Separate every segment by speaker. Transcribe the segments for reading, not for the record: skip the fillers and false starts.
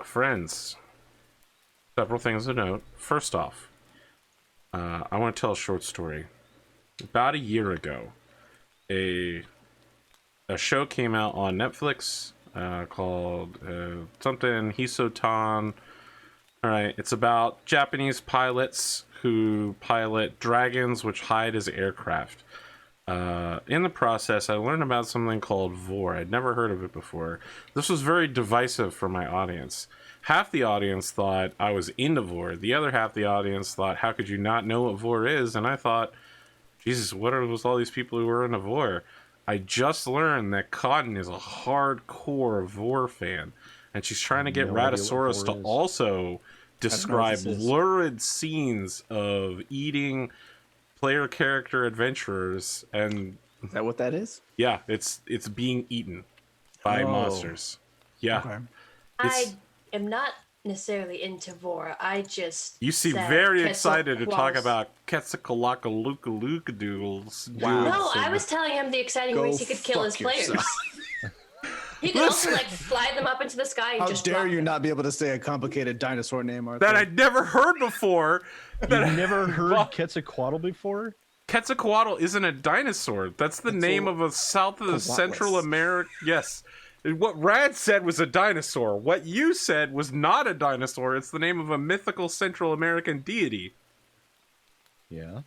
Speaker 1: Friends, several things to note. First off, I want to tell a short story. About a year ago, a show came out on Netflix called something Hisotan. All right, it's about Japanese pilots who pilot dragons which hide as aircraft. In the process, I learned about something called vor. I'd never heard of it before. This was very divisive for my audience. Half the audience thought I was into vor. The other half the audience thought, how could you not know what vor is? And I thought, Jesus, what are all these people who are into vor? I just learned that Cotton is a hardcore vor fan, and she's trying to get Raddosaurus to also describe lurid scenes of eating player character adventurers. And
Speaker 2: is that what that is?
Speaker 1: Yeah, it's being eaten by monsters. Yeah.
Speaker 3: Okay.
Speaker 4: I am not necessarily into vor. I just
Speaker 1: You seem very excited to talk about Quetzalcoatl-Luka-Luka-Doodles.
Speaker 2: Wow.
Speaker 4: No, I was telling him the exciting ways he could kill his players. He could also like fly them up into the sky and
Speaker 3: How
Speaker 4: just
Speaker 3: dare
Speaker 4: drop
Speaker 3: you
Speaker 4: them.
Speaker 3: not be able to say a complicated dinosaur name, Arthur?
Speaker 1: That I'd never heard before.
Speaker 5: You've never heard Quetzalcoatl before?
Speaker 1: Quetzalcoatl isn't a dinosaur. That's the name of a South of the Central America. Yes. What Rad said was a dinosaur. What you said was not a dinosaur. It's the name of a mythical Central American deity.
Speaker 5: Yeah.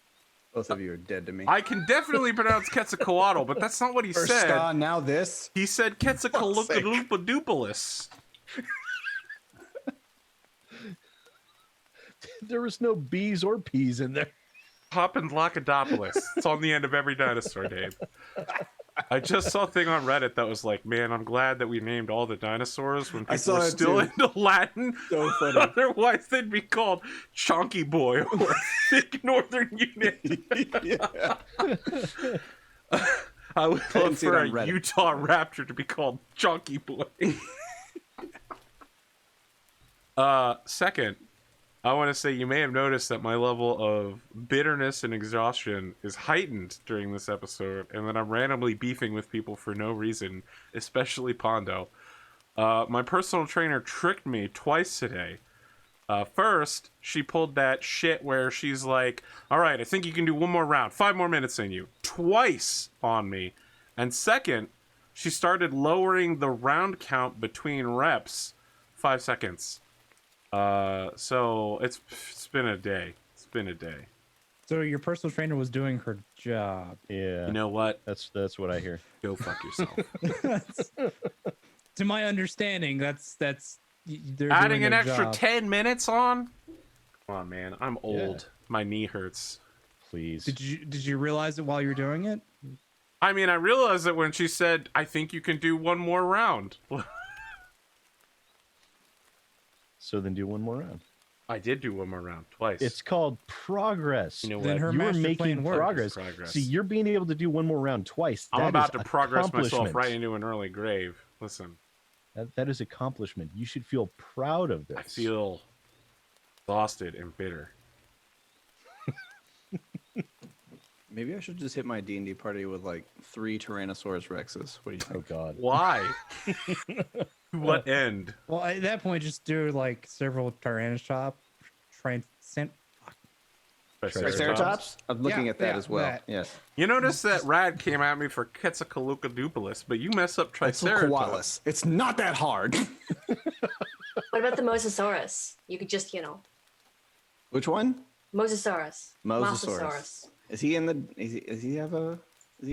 Speaker 2: Both of you are dead to me.
Speaker 1: I can definitely pronounce Quetzalcoatl, but that's not what he
Speaker 3: First
Speaker 1: said.
Speaker 3: ska, now this.
Speaker 1: He said Quetzalcoatl-Lupadupalus.
Speaker 5: There was no B's or P's in there.
Speaker 1: Hoppin' It's on the end of every dinosaur name. I just saw a thing on Reddit that was like, man, I'm glad that we named all the dinosaurs when people were still into Latin.
Speaker 3: So funny.
Speaker 1: Otherwise, they'd be called Chonky Boy or Thick Northern Unit.
Speaker 3: Yeah.
Speaker 1: I would love for a
Speaker 2: Reddit.
Speaker 1: Utah Raptor to be called Chonky Boy. Second, I want to say you may have noticed that my level of bitterness and exhaustion is heightened during this episode, and that I'm randomly beefing with people for no reason, especially Pondo. My personal trainer tricked me twice today. First, she pulled that shit where she's like, all right, I think you can do one more round, 5 more minutes in you, twice on me. And second, she started lowering the round count between reps 5 seconds. So it's been a day. It's been a day.
Speaker 6: So your personal trainer was doing her job.
Speaker 5: Yeah.
Speaker 1: You know what?
Speaker 5: That's what I hear.
Speaker 1: Go fuck yourself.
Speaker 6: To my understanding, that's they're
Speaker 1: Adding
Speaker 6: doing
Speaker 1: an
Speaker 6: their
Speaker 1: extra
Speaker 6: job.
Speaker 1: 10 minutes on? Come on, man. I'm old.
Speaker 5: Yeah.
Speaker 1: My knee hurts.
Speaker 5: Please.
Speaker 6: Did you realize it while you were doing it?
Speaker 1: I mean, I realized it when she said, I think you can do one more round.
Speaker 5: So then do one more round.
Speaker 1: I did do one more round twice.
Speaker 5: It's called progress.
Speaker 1: You know
Speaker 6: Then
Speaker 1: what?
Speaker 6: her
Speaker 5: You are
Speaker 6: master
Speaker 5: making
Speaker 6: plan works.
Speaker 5: progress.
Speaker 1: Progress.
Speaker 5: See, you're being able to do one more round twice.
Speaker 1: I'm
Speaker 5: That
Speaker 1: about
Speaker 5: is
Speaker 1: to progress myself
Speaker 5: accomplishment.
Speaker 1: right into an early grave. Listen,
Speaker 5: That is accomplishment. You should feel proud of this.
Speaker 1: I feel exhausted and bitter.
Speaker 2: Maybe I should just hit my D&D party with like 3 Tyrannosaurus Rexes. What do you
Speaker 5: Oh
Speaker 2: think?
Speaker 5: God.
Speaker 1: Why? To what end?
Speaker 6: Well, at that point, just do like several Tyrannosaurus.
Speaker 2: Triceratops? I'm looking at that as well.
Speaker 6: that.
Speaker 2: Yes.
Speaker 1: You notice that Rad came at me for Quetzalcoatl-Dupalis, but you mess up Triceratops.
Speaker 3: Koalas. It's not that hard.
Speaker 4: What about the Mosasaurus? You could just,
Speaker 2: Which one?
Speaker 4: Mosasaurus.
Speaker 2: Mosasaurus. Is he in the? Is he a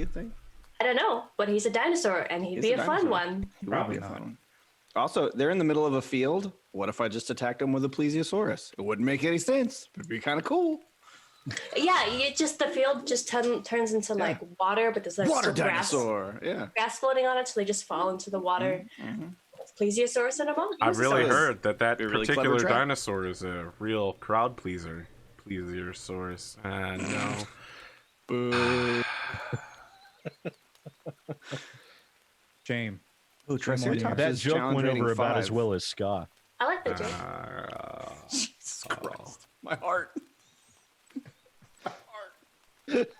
Speaker 2: thing?
Speaker 4: I don't know, but he's a dinosaur, and he'd
Speaker 2: He's
Speaker 4: be
Speaker 2: a
Speaker 4: a fun
Speaker 2: dinosaur.
Speaker 4: one.
Speaker 2: He would
Speaker 6: Probably
Speaker 2: be a
Speaker 6: not.
Speaker 2: fun one. Also, they're in the middle of a field. What if I just attacked them with a plesiosaurus? It wouldn't make any sense. It'd be kind of cool.
Speaker 4: Yeah, the field just turns into like water, but there's like
Speaker 2: Water
Speaker 4: still grass
Speaker 2: dinosaur. Yeah.
Speaker 4: floating on it, so they just fall into the water. Plesiosaurus and a monkey.
Speaker 1: I really
Speaker 2: Mosasaurus.
Speaker 1: heard that
Speaker 2: Be a really
Speaker 1: particular
Speaker 2: clever trap.
Speaker 1: dinosaur is a real crowd pleaser. Plesiosaurus. No.
Speaker 2: Boo.
Speaker 6: Shame.
Speaker 2: Oh, Triceratops
Speaker 5: That
Speaker 2: is
Speaker 5: joke
Speaker 2: challenge
Speaker 5: went
Speaker 2: rating
Speaker 5: over about
Speaker 2: 5.
Speaker 5: as well as ska.
Speaker 4: I like that joke.
Speaker 2: Jesus Christ. My heart. My heart. It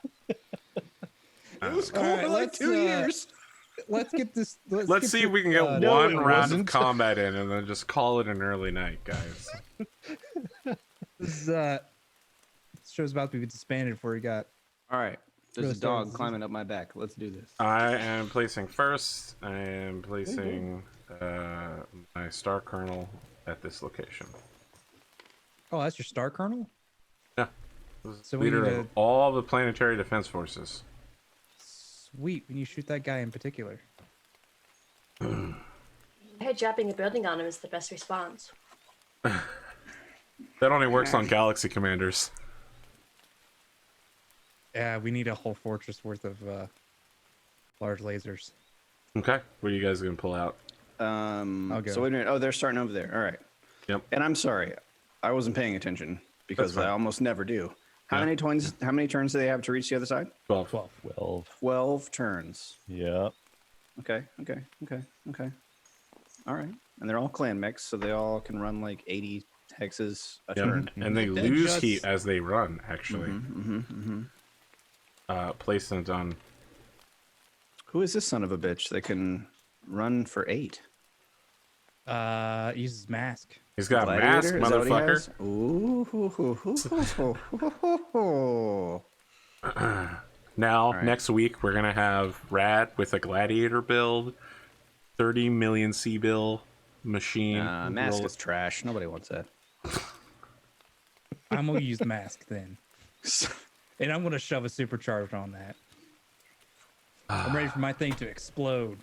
Speaker 2: was cool
Speaker 6: All right,
Speaker 2: for like
Speaker 6: let's,
Speaker 2: 2 years.
Speaker 6: let's get this.
Speaker 1: Let's
Speaker 6: get
Speaker 1: see
Speaker 6: this,
Speaker 1: if we can get
Speaker 5: No,
Speaker 1: one
Speaker 5: it
Speaker 1: round of
Speaker 5: wasn't.
Speaker 1: combat in, and then just call it an early night, guys.
Speaker 6: This show's about to be disbanded before he got.
Speaker 2: All right. There's
Speaker 6: Really
Speaker 2: a dog
Speaker 6: started-
Speaker 2: climbing up my back. Let's do this.
Speaker 1: I am placing first. I am placing my star kernel at this location.
Speaker 6: Oh, that's your star kernel.
Speaker 1: Yeah. This is
Speaker 6: So we
Speaker 1: leader
Speaker 6: need
Speaker 1: of
Speaker 6: to-
Speaker 1: all the planetary defense forces.
Speaker 6: Sweet. When you shoot that guy in particular.
Speaker 4: I heard dropping a building on him is the best response.
Speaker 1: That only works on galaxy commanders.
Speaker 6: Yeah, we need a whole fortress worth of large lasers.
Speaker 1: Okay. What are you guys going to pull out?
Speaker 6: I'll go.
Speaker 2: So wait a minute. Oh, they're starting over there. All right.
Speaker 1: Yep.
Speaker 2: And I'm sorry, I wasn't paying attention because
Speaker 1: That's
Speaker 2: I
Speaker 1: fine.
Speaker 2: almost never do. How
Speaker 1: Yeah.
Speaker 2: many turns? How many turns do they have to reach the other side?
Speaker 1: 12.
Speaker 5: 12.
Speaker 2: 12 turns.
Speaker 5: Yep.
Speaker 2: Okay. All right. And they're all clan mechs, so they all can run like 80 hexes a
Speaker 1: Yep.
Speaker 2: turn.
Speaker 1: And they
Speaker 6: That
Speaker 1: lose
Speaker 6: just-
Speaker 1: heat as they run, actually. Placed and done.
Speaker 2: Who is this son of a bitch that can run for 8?
Speaker 6: Uses mask.
Speaker 1: He's got a mask,
Speaker 2: Gladiator? Is that what he
Speaker 1: motherfucker.
Speaker 2: has? Ooh, hoo, hoo, hoo, hoo, hoo, hoo, hoo.
Speaker 1: Now,
Speaker 2: right.
Speaker 1: next week, we're going to have Rad with a gladiator build, 30 million C-bill machine.
Speaker 2: Mask
Speaker 1: roll-
Speaker 2: is trash. Nobody wants that.
Speaker 6: I'm gonna use mask then, and I'm gonna shove a supercharger on that. I'm ready for my thing to explode.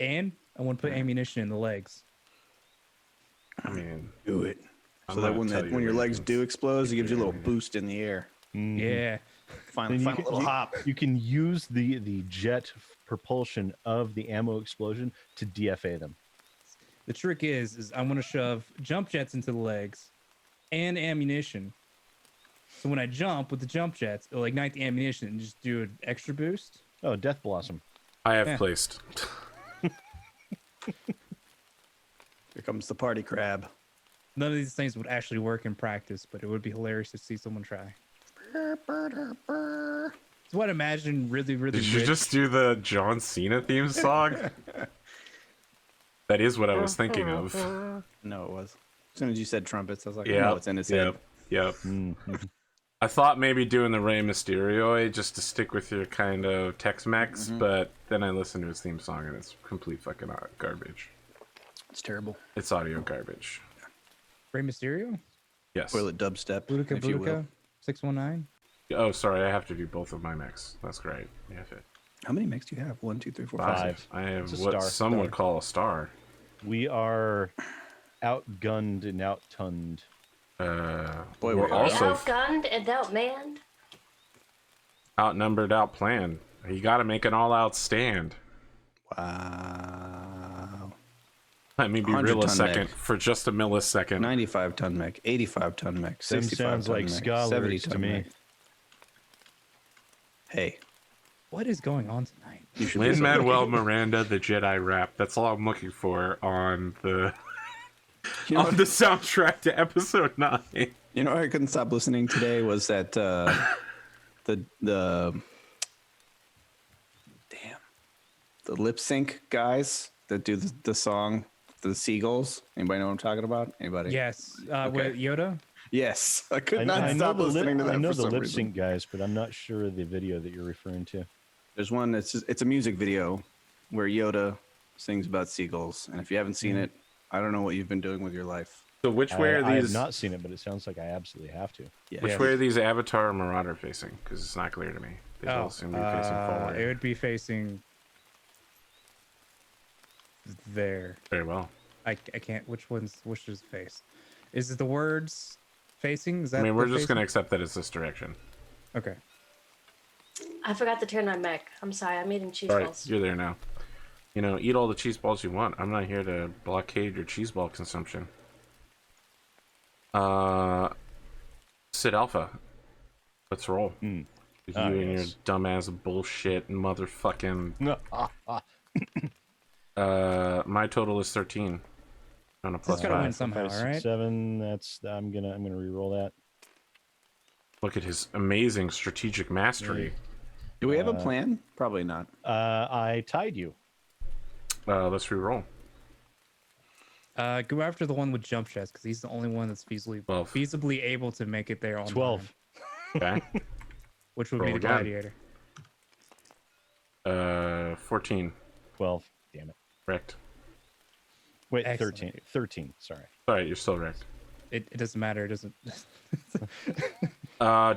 Speaker 6: And I want to put ammunition in the legs.
Speaker 1: I mean,
Speaker 2: Do it.
Speaker 1: I'm
Speaker 2: So that
Speaker 1: gonna
Speaker 2: when
Speaker 1: tell
Speaker 2: that
Speaker 1: you
Speaker 2: when your
Speaker 1: what
Speaker 2: legs
Speaker 1: it
Speaker 2: do
Speaker 1: is.
Speaker 2: explode, it gives you a little boost in the air.
Speaker 6: Yeah.
Speaker 2: Final,
Speaker 5: Then
Speaker 2: final little hop.
Speaker 5: You can use the jet propulsion of the ammo explosion to DFA them.
Speaker 6: The trick is I'm gonna shove jump jets into the legs and ammunition. So when I jump with the jump jets, it'll ignite the ammunition and just do an extra boost.
Speaker 5: Oh, Death Blossom.
Speaker 1: I have
Speaker 6: Yeah.
Speaker 1: placed.
Speaker 2: Here comes the party crab.
Speaker 6: None of these things would actually work in practice, but it would be hilarious to see someone try. So what I imagine really
Speaker 1: Did you
Speaker 6: rich.
Speaker 1: just do the John Cena theme song? That is what I was thinking of.
Speaker 2: No, it was. As soon as you said trumpets, I was like,
Speaker 1: Yeah,
Speaker 2: no, it's in his head.
Speaker 1: Yep. I thought maybe doing the Rey Mysterio just to stick with your kind of Tex-Mex, but then I listened to his theme song and it's complete fucking garbage.
Speaker 2: It's terrible.
Speaker 1: It's audio garbage.
Speaker 6: Rey Mysterio?
Speaker 1: Yes.
Speaker 2: Toilet dubstep,
Speaker 6: Boudica
Speaker 2: if you will.
Speaker 6: Boudica? 619?
Speaker 1: Oh, sorry, I have to do both of my mechs. That's great. Yeah, fit.
Speaker 2: How many mechs do you have? 1, 2, 3, 4,
Speaker 5: 5.
Speaker 1: I have
Speaker 5: It's a
Speaker 1: what
Speaker 5: star.
Speaker 1: some would call a star.
Speaker 5: We are outgunned and outtunned.
Speaker 2: Boy,
Speaker 1: we're
Speaker 2: we are.
Speaker 1: also
Speaker 4: Outgunned and outmanned.
Speaker 1: outnumbered, outplanned. You got to make an all-out stand.
Speaker 2: Wow.
Speaker 1: Let me be
Speaker 2: 100
Speaker 1: real a
Speaker 2: ton
Speaker 1: second,
Speaker 2: mech.
Speaker 1: for just a millisecond.
Speaker 2: 95 ton mech, 85 ton mech, 65
Speaker 5: sounds
Speaker 2: ton
Speaker 5: like
Speaker 2: mech,
Speaker 5: ska
Speaker 2: 70
Speaker 5: lyrics to
Speaker 2: ton
Speaker 5: me.
Speaker 2: mech. Hey,
Speaker 6: What is going on tonight?
Speaker 2: you should listen.
Speaker 1: Lin-Manuel Miranda, the Jedi rap. That's all I'm looking for on the
Speaker 2: You know,
Speaker 1: on the soundtrack to Episode 9.
Speaker 2: you know, I couldn't stop listening today was that the damn the lip sync guys that do the song, the Seagulls. Anybody know what I'm talking about? Anybody?
Speaker 6: Yes.
Speaker 2: Okay.
Speaker 6: With Yoda?
Speaker 2: Yes, I could not
Speaker 5: I know
Speaker 2: stop
Speaker 5: the
Speaker 2: listening to that.
Speaker 5: I know
Speaker 2: for
Speaker 5: the
Speaker 2: some
Speaker 5: lip
Speaker 2: reason.
Speaker 5: sync guys, but I'm not sure the video that you're referring to.
Speaker 2: There's one that's it's a music video where Yoda sings about seagulls, and if you haven't seen it, I don't know what you've been doing with your life.
Speaker 1: So which way are
Speaker 5: I have
Speaker 1: these?
Speaker 5: not seen it, but it sounds like I absolutely have to.
Speaker 2: Yeah.
Speaker 1: Which way are these Avatar and Marauder facing? Because it's not clear to me. They
Speaker 6: Oh,
Speaker 1: all seem to be facing forward.
Speaker 6: it would be facing there.
Speaker 1: Very well.
Speaker 6: I can't. Which does it face? Is it the words facing? Is that
Speaker 1: I mean, we're
Speaker 6: the
Speaker 1: just going to
Speaker 6: facing?
Speaker 1: accept that it's this direction.
Speaker 6: Okay.
Speaker 4: I forgot to turn on mech. I'm sorry. I'm eating cheese
Speaker 1: All right,
Speaker 4: balls.
Speaker 1: you're there now. You know, eat all the cheese balls you want. I'm not here to blockade your cheese ball consumption. SidAlpha. Let's roll. You and your
Speaker 5: yes.
Speaker 1: dumbass bullshit motherfucking. My total is 13. On a plus
Speaker 6: gotta win
Speaker 1: 5.
Speaker 6: somehow, all right?
Speaker 5: 7. That's I'm gonna re-roll that.
Speaker 1: Look at his amazing strategic mastery.
Speaker 2: Do we have a plan? Probably not.
Speaker 5: I tied you.
Speaker 1: Let's re-roll.
Speaker 6: Go after the one with jump jets because he's the only one that's
Speaker 1: Twelve.
Speaker 6: feasibly able to make it there on
Speaker 5: 12.
Speaker 6: time,
Speaker 1: Okay.
Speaker 6: which would
Speaker 1: Roll
Speaker 6: be the
Speaker 1: again.
Speaker 6: gladiator.
Speaker 1: 14.
Speaker 5: 12. Damn it.
Speaker 1: Wrecked.
Speaker 5: Wait,
Speaker 6: Excellent.
Speaker 5: 13. 13. Sorry.
Speaker 1: Sorry, you're still wrecked.
Speaker 6: It doesn't matter. It doesn't.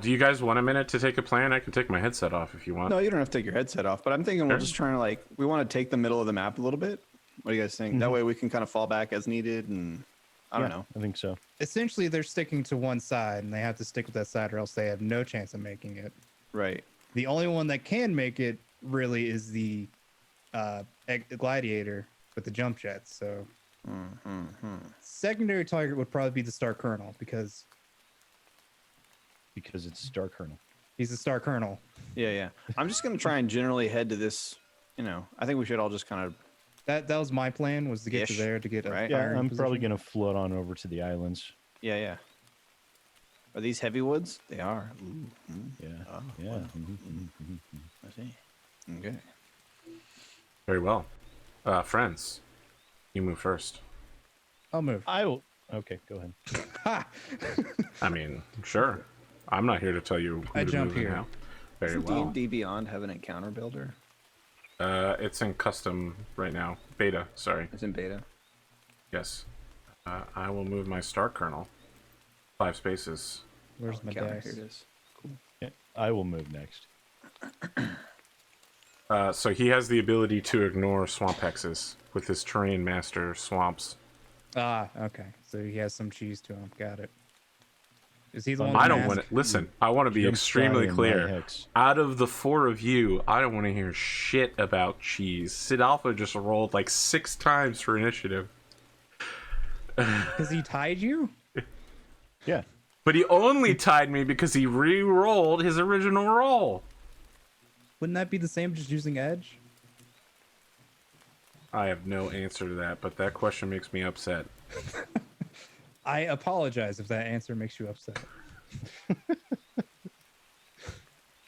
Speaker 1: Do you guys want a minute to take a plan? I can take my headset off if you want.
Speaker 2: No, you don't have to take your headset off. But I'm thinking we're just trying to like we want to take the middle of the map a little bit. What do you guys think? That way we can kind of fall back as needed, and I don't know.
Speaker 5: I think so.
Speaker 6: Essentially, they're sticking to one side, and they have to stick with that side, or else they have no chance of making it.
Speaker 2: Right.
Speaker 6: The only one that can make it really is the gladiator with the jump jets. So secondary target would probably be the Star Colonel because
Speaker 5: It's Star Colonel.
Speaker 6: he's a Star Colonel.
Speaker 2: Yeah. I'm just gonna try and generally head to this. I think we should all just kind of.
Speaker 6: That was my plan, was to get to
Speaker 2: Ish,
Speaker 6: there to get a
Speaker 2: right?
Speaker 5: Yeah,
Speaker 6: firing
Speaker 5: I'm probably
Speaker 6: position.
Speaker 5: going to float on over to the islands.
Speaker 2: Yeah. Are these heavy woods? They are. Ooh,
Speaker 5: Yeah.
Speaker 2: Oh,
Speaker 5: Yeah.
Speaker 2: wow.
Speaker 5: Mhm.
Speaker 2: I see. Okay.
Speaker 1: Very well. Friends, you move first.
Speaker 6: I'll move.
Speaker 5: I will. Okay, go ahead.
Speaker 6: Ha!
Speaker 1: I mean, sure. I'm not here to tell you who
Speaker 6: I
Speaker 1: to
Speaker 6: jump
Speaker 1: move and
Speaker 6: here.
Speaker 1: how. Very
Speaker 2: Doesn't
Speaker 1: well.
Speaker 2: D&D Beyond have an encounter builder?
Speaker 1: It's in custom right now. Beta, sorry.
Speaker 2: It's in beta.
Speaker 1: Yes. I will move my Star Colonel 5 spaces.
Speaker 6: Where's my
Speaker 2: Encounter,
Speaker 6: dice?
Speaker 2: here it is.
Speaker 5: Yeah, I will move next.
Speaker 1: So he has the ability to ignore swamp hexes with his terrain master swamps.
Speaker 6: Ah, okay. So he has some cheese to him. Got it. Is he the one?
Speaker 1: I
Speaker 6: with
Speaker 1: don't
Speaker 6: the
Speaker 1: want
Speaker 6: mask?
Speaker 1: to listen. I want to be
Speaker 5: Jump
Speaker 1: extremely
Speaker 5: fire in my
Speaker 1: clear.
Speaker 5: hex.
Speaker 1: Out of the 4 of you, I don't want to hear shit about cheese. SidAlpha just rolled like 6 times for initiative,
Speaker 6: Because he tied you?
Speaker 5: Yeah.
Speaker 1: but he only tied me because he re-rolled his original roll.
Speaker 6: Wouldn't that be the same just using edge?
Speaker 1: I have no answer to that, but that question makes me upset.
Speaker 6: I apologize if that answer makes you upset.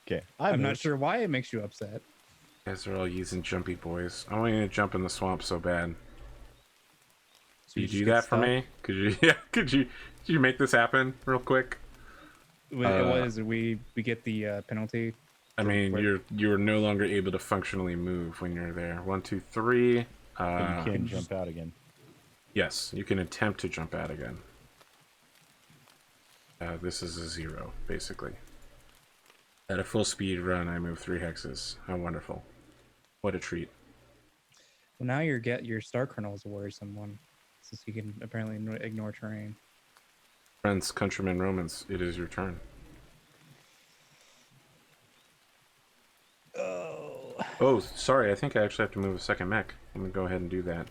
Speaker 5: Okay.
Speaker 6: I'm not sure why it makes you upset.
Speaker 1: You guys are all using jumpy boys. I want you to jump in the swamp so bad.
Speaker 6: So
Speaker 1: Could you
Speaker 6: just
Speaker 1: do
Speaker 6: get
Speaker 1: that for
Speaker 6: stuck?
Speaker 1: me? Could you? Yeah. Could you make this happen real quick?
Speaker 6: What is it? We get the penalty.
Speaker 1: I mean,
Speaker 6: Wait.
Speaker 1: you're no longer able to functionally move when you're there. 1, 2, 3.
Speaker 5: But you can jump out again.
Speaker 1: Yes, you can attempt to jump out again. This is a 0, basically. At a full speed run, I move 3 hexes. How wonderful! What a treat.
Speaker 6: Well, now your Star Colonel is a worrisome one, since he can apparently ignore terrain.
Speaker 1: Friends, countrymen, Romans, it is your turn. Oh, sorry. I think I actually have to move a second mech. I'm gonna go ahead and do that.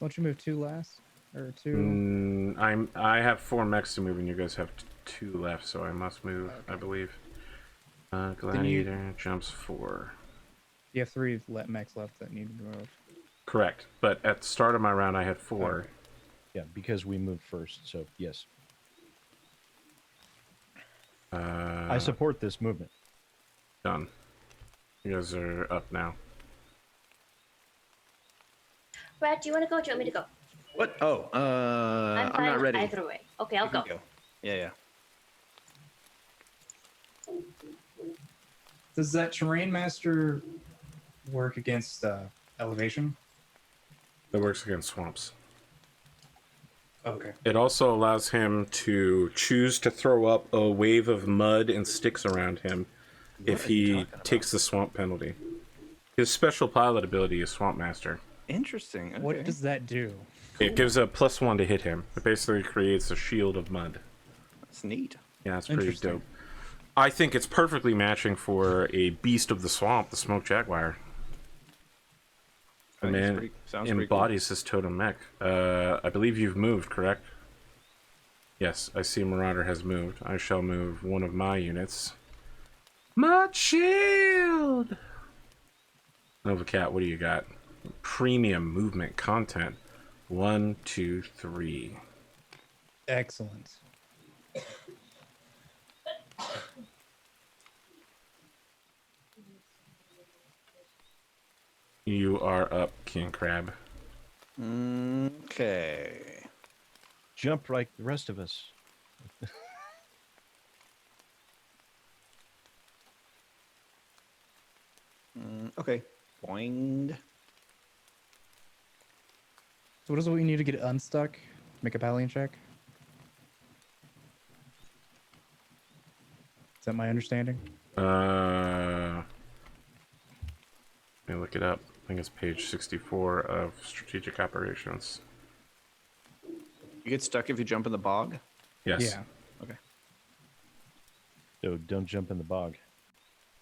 Speaker 6: Don't you move 2 last? Or 2?
Speaker 1: I have 4 mechs to move, and you guys have 2 left, so I must move. I believe. Gladiator jumps 4.
Speaker 6: You have 3 mechs left that need to move.
Speaker 1: Correct, but at the start of my round, I had 4.
Speaker 6: Okay.
Speaker 5: Yeah, because we moved first. So, yes. I support this movement.
Speaker 1: Done. You guys are up now.
Speaker 4: Brad, do you want to go? Or do you want me to go?
Speaker 2: What? Oh,
Speaker 4: I'm fine
Speaker 2: not ready.
Speaker 4: either way. Okay, I'll
Speaker 2: You can
Speaker 4: go.
Speaker 2: Yeah.
Speaker 6: Does that terrain master work against elevation?
Speaker 1: That works against swamps.
Speaker 6: Okay.
Speaker 1: It also allows him to choose to throw up a wave of mud and sticks around him if
Speaker 2: are you
Speaker 1: he
Speaker 2: talking about?
Speaker 1: takes the swamp penalty. His special pilot ability is Swamp Master.
Speaker 2: Interesting. Okay.
Speaker 6: What does that do?
Speaker 1: It gives a +1 to hit him. It basically creates a shield of mud.
Speaker 2: That's neat.
Speaker 1: Yeah, it's pretty
Speaker 6: Interesting.
Speaker 1: dope. I think it's perfectly matching for a beast of the swamp, the Smoke Jaguar. The
Speaker 2: I think it's
Speaker 1: man
Speaker 2: pretty- sounds pretty cool.
Speaker 1: embodies his totem mech. I believe you've moved, correct? Yes, I see Marauder has moved. I shall move one of my units. Mud Shield! Nova Cat, what do you got? Premium movement content. 1, 2, 3.
Speaker 6: Excellent.
Speaker 1: You are up, King Crab.
Speaker 2: Okay.
Speaker 5: Jump like the rest of us.
Speaker 2: Okay. Boing.
Speaker 6: So what is it we need to get it unstuck? Make a battling check? Is that my understanding?
Speaker 1: Let me look it up. I think it's page 64 of Strategic Operations.
Speaker 2: You get stuck if you jump in the bog?
Speaker 1: Yes.
Speaker 6: Yeah.
Speaker 2: Okay.
Speaker 5: So don't jump in the bog.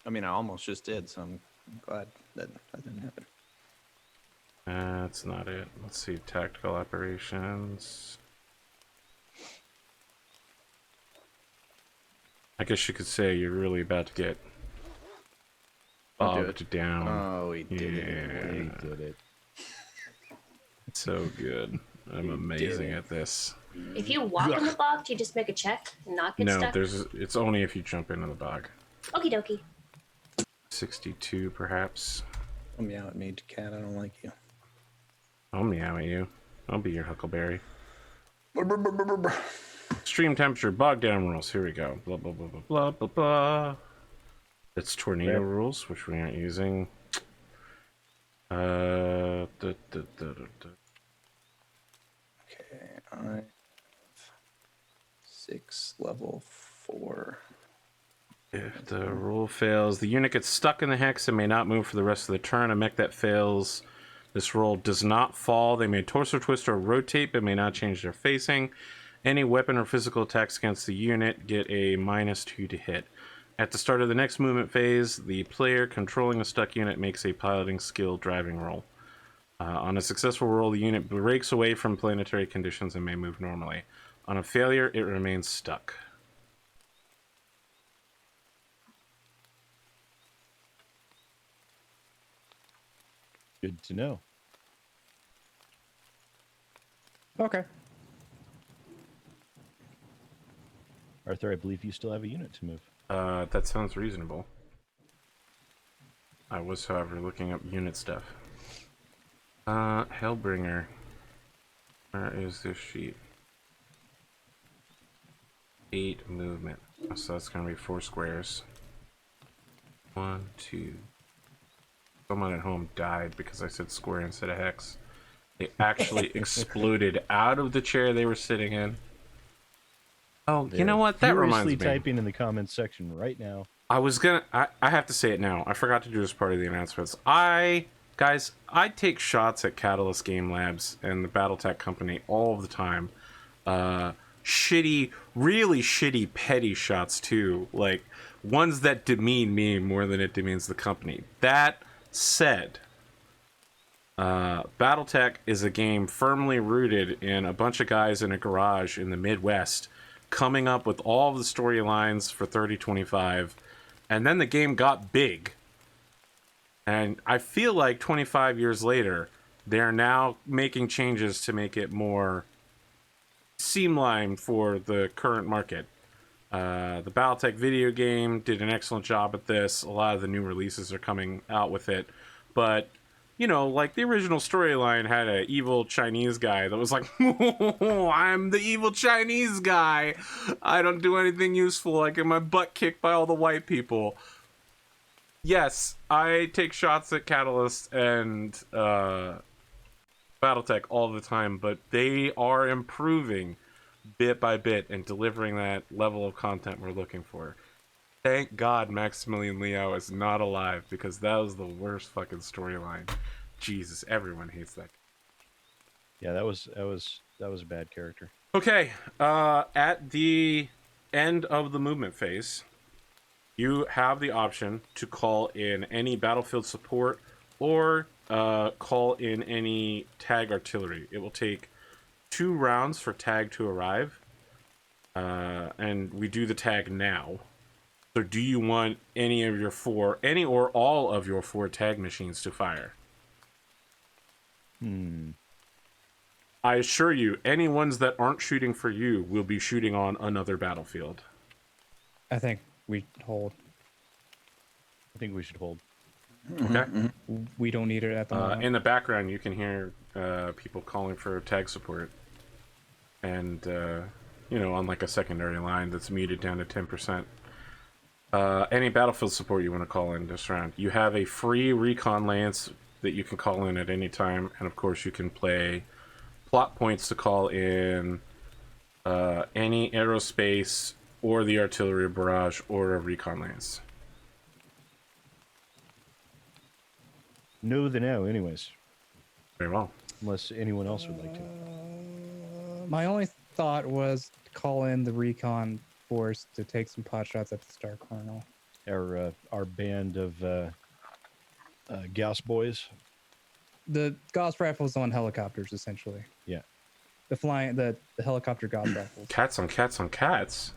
Speaker 2: I mean, I almost just did, so I'm glad that didn't happen.
Speaker 1: That's not it. Let's see. Tactical Operations. I guess you could say you're really about to get
Speaker 2: Don't do
Speaker 1: bogged
Speaker 2: it.
Speaker 1: down.
Speaker 2: Oh, he did it.
Speaker 1: Yeah.
Speaker 5: They did it.
Speaker 1: So good. I'm amazing at this.
Speaker 4: If you walk in the bog, do you just make a check and not get
Speaker 1: No,
Speaker 4: stuck?
Speaker 1: it's only if you jump into the bog.
Speaker 4: Okie dokie.
Speaker 1: 62 perhaps.
Speaker 2: Don't meow at me, cat. I don't like you.
Speaker 1: I'll meow at you. I'll be your huckleberry. Extreme temperature, bog down rules. Here we go. Blah blah blah blah blah blah blah. It's tornado
Speaker 5: Okay.
Speaker 1: rules, which we aren't using.
Speaker 2: Okay, I have 6 level 4.
Speaker 1: If the rule fails, the unit gets stuck in the hex and may not move for the rest of the turn. A mech that fails this roll does not fall. They may torso twist or rotate, but may not change their facing. Any weapon or physical attacks against the unit get a -2 to hit. At the start of the next movement phase, the player controlling a stuck unit makes a piloting skill driving roll. On a successful roll, the unit breaks away from planetary conditions and may move normally. On a failure, it remains stuck.
Speaker 5: Good to know.
Speaker 6: Okay.
Speaker 5: Arthur, I believe you still have a unit to move.
Speaker 1: That sounds reasonable. I was, however, looking up unit stuff. Hellbringer. Where is this sheet? 8 movement. So that's gonna be 4 squares. 1, 2. Someone at home died because I said square instead of hex. They actually exploded out of the chair they were sitting in. Oh, you know what? That reminds me.
Speaker 5: Typing in the comments section right now.
Speaker 1: I was gonna. I have to say it now. I forgot to do this part of the announcements. I take shots at Catalyst Game Labs and the Battletech company all of the time. Shitty, really shitty, petty shots too. Like ones that demean me more than it demeans the company. That said, Battletech is a game firmly rooted in a bunch of guys in a garage in the Midwest coming up with all of the storylines for 3025, and then the game got big. And I feel like 25 years later, they're now making changes to make it more streamlined for the current market. The Battletech video game did an excellent job at this. A lot of the new releases are coming out with it. But, you know, like the original storyline had an evil Chinese guy that was like, I'm the evil Chinese guy. I don't do anything useful. I get my butt kicked by all the white people. Yes, I take shots at Catalyst and Battletech all the time, but they are improving bit by bit and delivering that level of content we're looking for. Thank God Maximilian Liao is not alive, because that was the worst fucking storyline. Jesus, everyone hates that.
Speaker 5: Yeah, that was a bad character.
Speaker 1: Okay, at the end of the movement phase, you have the option to call in any battlefield support or call in any tag artillery. It will take 2 rounds for tag to arrive, and we do the tag now. So do you want any or all of your 4 tag machines to fire? I assure you, any ones that aren't shooting for you will be shooting on another battlefield.
Speaker 6: I think we hold.
Speaker 5: I think we should hold.
Speaker 1: Okay.
Speaker 6: We don't need it at the moment.
Speaker 1: In the background, you can hear people calling for tag support, and on like a secondary line that's muted down to 10%. Any battlefield support you want to call in this round. You have a free recon lance that you can call in at any time, and of course you can play plot points to call in any aerospace or the artillery barrage or a recon lance.
Speaker 5: Know the now, anyways.
Speaker 1: Very well.
Speaker 5: Unless anyone else would like to.
Speaker 6: My only thought was to call in the recon force to take some pot shots at the Star Colonel.
Speaker 5: Our band of Gauss boys.
Speaker 6: The Gauss rifles on helicopters, essentially.
Speaker 5: Yeah.
Speaker 6: The helicopter Gauss rifles.
Speaker 1: Cats on cats on cats.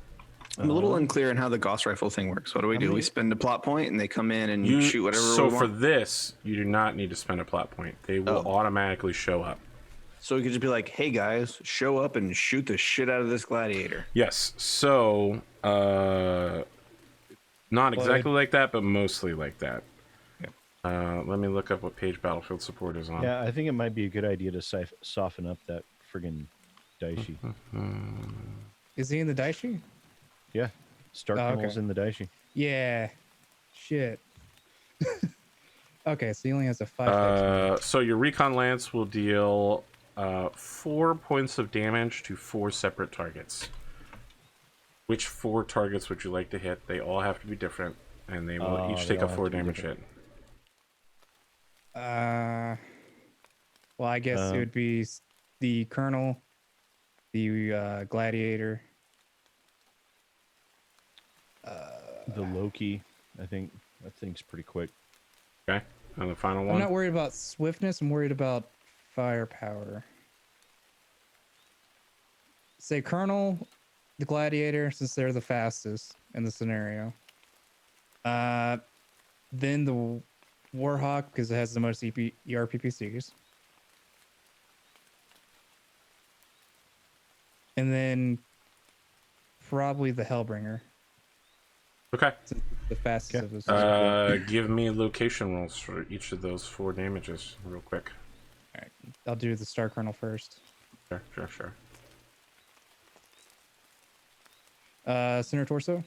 Speaker 2: I'm a little unclear on how the Gauss rifle thing works. What do we do? We spend a plot point and they come in and shoot whatever we want?
Speaker 1: So for this, you do not need to spend a plot point. They will automatically show up.
Speaker 2: So we could just be like, hey guys, show up and shoot the shit out of this gladiator.
Speaker 1: Yes. So, not exactly like that, but mostly like that. Let me look up what page Battlefield support is on.
Speaker 5: Yeah, I think it might be a good idea to soften up that friggin' Daishi.
Speaker 6: Is he in the Daishi?
Speaker 5: Yeah. Star Colonel's
Speaker 6: okay.
Speaker 5: in the Daishi.
Speaker 6: Yeah. Shit. Okay, so he only has a 5.
Speaker 1: So your recon lance will deal 4 points of damage to 4 separate targets. Which 4 targets would you like to hit? They all have to be different, and they will each take a 4 damage hit.
Speaker 6: Well, I guess it would be the Colonel, the Gladiator.
Speaker 5: The Loki, I think that thing's pretty quick.
Speaker 1: Okay, and the final one.
Speaker 6: I'm not worried about swiftness. I'm worried about firepower. Say Colonel, the Gladiator, since they're the fastest in the scenario. Then the Warhawk, because it has the most ERPPCs. And then probably the Hellbringer.
Speaker 1: Okay.
Speaker 6: The fastest of those.
Speaker 1: Give me location rolls for each of those 4 damages, real quick.
Speaker 6: All right, I'll do the Star Colonel first.
Speaker 1: Sure.
Speaker 6: Center torso.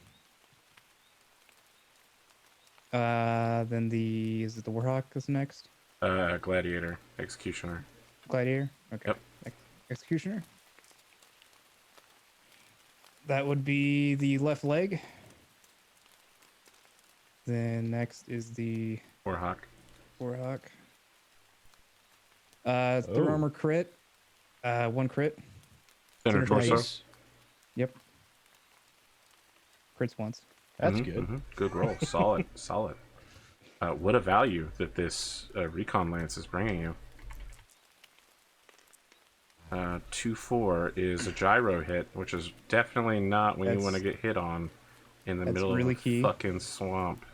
Speaker 6: Then is it the Warhawk that's next?
Speaker 1: Gladiator, Executioner.
Speaker 6: Gladiator? Okay.
Speaker 1: Yep.
Speaker 6: Executioner. That would be the left leg. Then next is the
Speaker 1: Warhawk.
Speaker 6: Warhawk. Through armor crit. 1 crit.
Speaker 1: Center torso.
Speaker 5: Nice.
Speaker 6: Yep. Crits once.
Speaker 5: That's good.
Speaker 1: Good roll. Solid. What a value that this recon lance is bringing you. 2-4 is a gyro hit, which is definitely not when you want to get hit on in the middle
Speaker 6: really
Speaker 1: of a
Speaker 6: key.
Speaker 1: fucking swamp.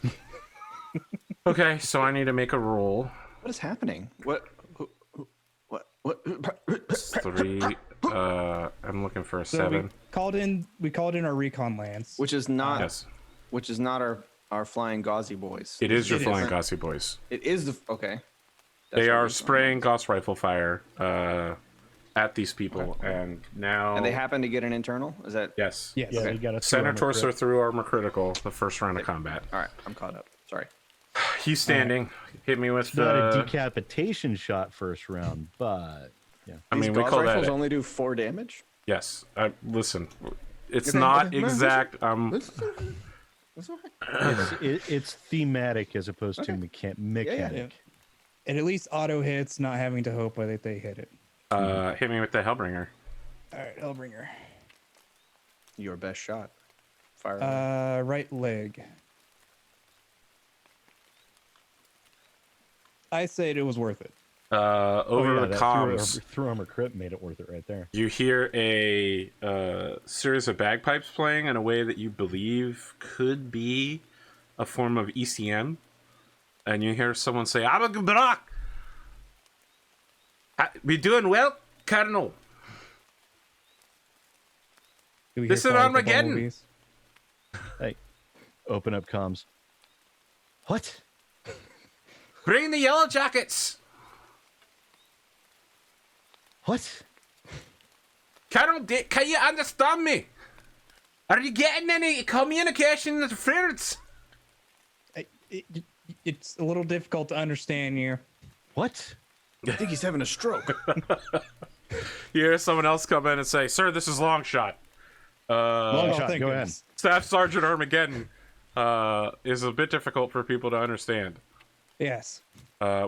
Speaker 1: Okay, so I need to make a roll.
Speaker 2: What is happening? What?
Speaker 1: It's 3. I'm looking for a 7.
Speaker 6: We called in our recon lance.
Speaker 2: Which is not.
Speaker 1: Yes.
Speaker 2: Which is not our flying gauzy boys.
Speaker 1: It is your
Speaker 6: It
Speaker 1: flying
Speaker 6: is.
Speaker 1: Gaussy boys.
Speaker 2: It is the okay.
Speaker 1: They are spraying Gauss rifle fire at these people, and now...
Speaker 2: And they happen to get an internal? Is that...
Speaker 1: Yes.
Speaker 6: Yes.
Speaker 5: Yeah,
Speaker 2: Okay.
Speaker 5: you got a
Speaker 1: Center
Speaker 5: armor
Speaker 1: torso
Speaker 5: crit.
Speaker 1: through armor critical, the first round of combat.
Speaker 2: All right, I'm caught up. Sorry.
Speaker 1: He's standing. Hit me with
Speaker 5: It's not a
Speaker 1: the...
Speaker 5: decapitation shot first round, but yeah.
Speaker 1: I mean,
Speaker 2: These
Speaker 1: we
Speaker 2: gauze
Speaker 1: call
Speaker 2: rifles
Speaker 1: that...
Speaker 2: only do 4 damage?
Speaker 1: Yes. Listen, it's
Speaker 2: Okay,
Speaker 1: not
Speaker 2: okay.
Speaker 1: exact...
Speaker 2: That's all right.
Speaker 5: It's thematic as opposed to mechanic.
Speaker 6: Yeah. And at least auto hits, not having to hope that they hit it.
Speaker 1: Hit me with the Hellbringer.
Speaker 6: All right, Hellbringer.
Speaker 2: Your best shot. Fire away.
Speaker 6: Right leg. I said it was worth it.
Speaker 1: Over the
Speaker 5: that
Speaker 1: comms,
Speaker 5: through armor crit made it worth it right there.
Speaker 1: you hear a series of bagpipes playing in a way that you believe could be a form of ECM. And you hear someone say, "Abagabrak! We doing well, Colonel."
Speaker 6: Do we
Speaker 1: This
Speaker 6: hear
Speaker 1: is
Speaker 6: flight of the
Speaker 1: Armageddon.
Speaker 6: bumblebees?
Speaker 5: Hey, open up comms. What?
Speaker 1: Bring the yellow jackets.
Speaker 5: What?
Speaker 1: Can you understand me? Are you getting any communication interference?
Speaker 6: It's a little difficult to understand you.
Speaker 5: What?
Speaker 3: I think he's having a stroke.
Speaker 1: You hear someone else come in and say, "Sir, this is Longshot.
Speaker 5: Long shot.
Speaker 6: thank
Speaker 5: Go ahead.
Speaker 6: goodness.
Speaker 1: Staff Sergeant Armageddon is a bit difficult for people to understand.
Speaker 6: Yes.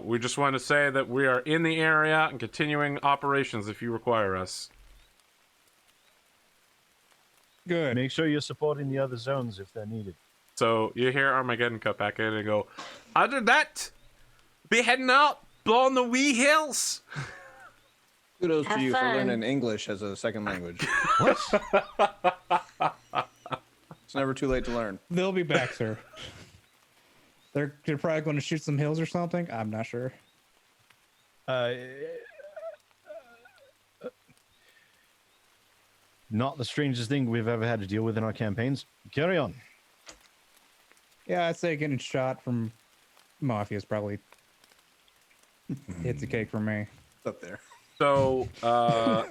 Speaker 1: We just want to say that we are in the area and continuing operations if you require us."
Speaker 6: Good.
Speaker 5: Make sure you're supporting the other zones if they're needed.
Speaker 1: So you hear Armageddon cut back in and go, "Other than that, be heading out, blowing the wee hills."
Speaker 2: Kudos
Speaker 4: Have
Speaker 2: to you
Speaker 4: fun.
Speaker 2: for learning English as a second language.
Speaker 5: What?
Speaker 2: It's never too late to learn.
Speaker 6: They'll be back, sir. They're probably going to shoot some hills or something. I'm not sure.
Speaker 5: Not the strangest thing we've ever had to deal with in our campaigns. Carry on.
Speaker 6: Yeah, I'd say getting shot from Mafia is probably hits a cake for me.
Speaker 2: It's up there.
Speaker 1: So,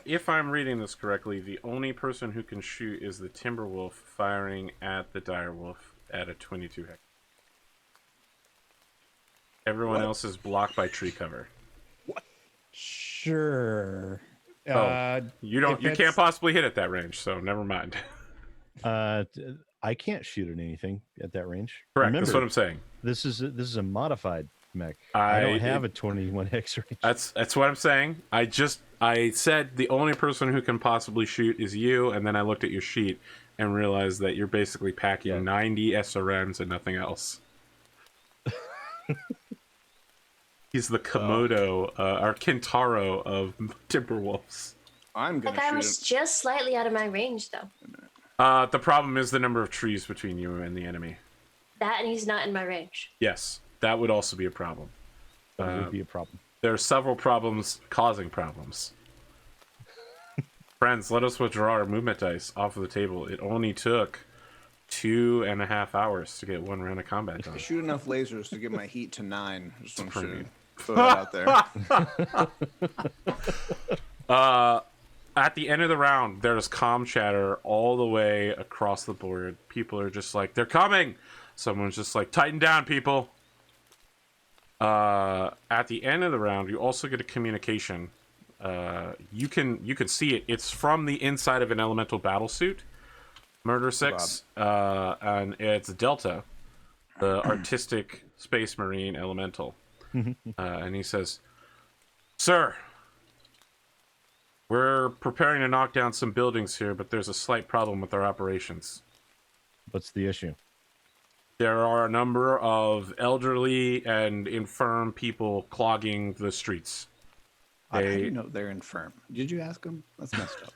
Speaker 1: if I'm reading this correctly, the only person who can shoot is the Timberwolf firing at the Direwolf at a 22 hectare. Everyone else is blocked by tree cover.
Speaker 6: Sure.
Speaker 1: You don't.
Speaker 6: if
Speaker 1: You
Speaker 6: it's-
Speaker 1: can't possibly hit at that range, so never mind.
Speaker 5: I can't shoot at anything at that range.
Speaker 1: Correct.
Speaker 5: Remember,
Speaker 1: That's what I'm saying.
Speaker 5: this is a modified mech. I don't have a 21 X range.
Speaker 1: That's what I'm saying. I said the only person who can possibly shoot is you, and then I looked at your sheet and realized that you're basically packing 90 SRMs and nothing else. He's the Komodo, or Kintaro of Timberwolves.
Speaker 2: I'm
Speaker 4: That
Speaker 2: gonna
Speaker 4: guy
Speaker 2: shoot
Speaker 4: was
Speaker 2: him.
Speaker 4: just slightly out of my range, though.
Speaker 1: The problem is the number of trees between you and the enemy.
Speaker 4: That and he's not in my range.
Speaker 1: Yes, that would also be a problem.
Speaker 5: That would be a problem.
Speaker 1: There are several problems causing problems. Friends, let us withdraw our movement dice off of the table. It only took 2.5 hours to get one round of combat done.
Speaker 2: I shoot enough lasers to get my heat to 9. Just want to throw that out there.
Speaker 1: At the end of the round, there's comm chatter all the way across the board. People are just like, "They're coming!" Someone's just like, "Tighten down, people!" At the end of the round, you also get a communication. You can see it. It's from the inside of an elemental battlesuit. Murder 6, and it's Delta, the artistic space marine elemental. And he says, "Sir, we're preparing to knock down some buildings here, but there's a slight problem with our operations.
Speaker 5: What's the issue?
Speaker 1: There are a number of elderly and infirm people clogging the streets."
Speaker 2: How do you know they're infirm? Did you ask them? That's messed up.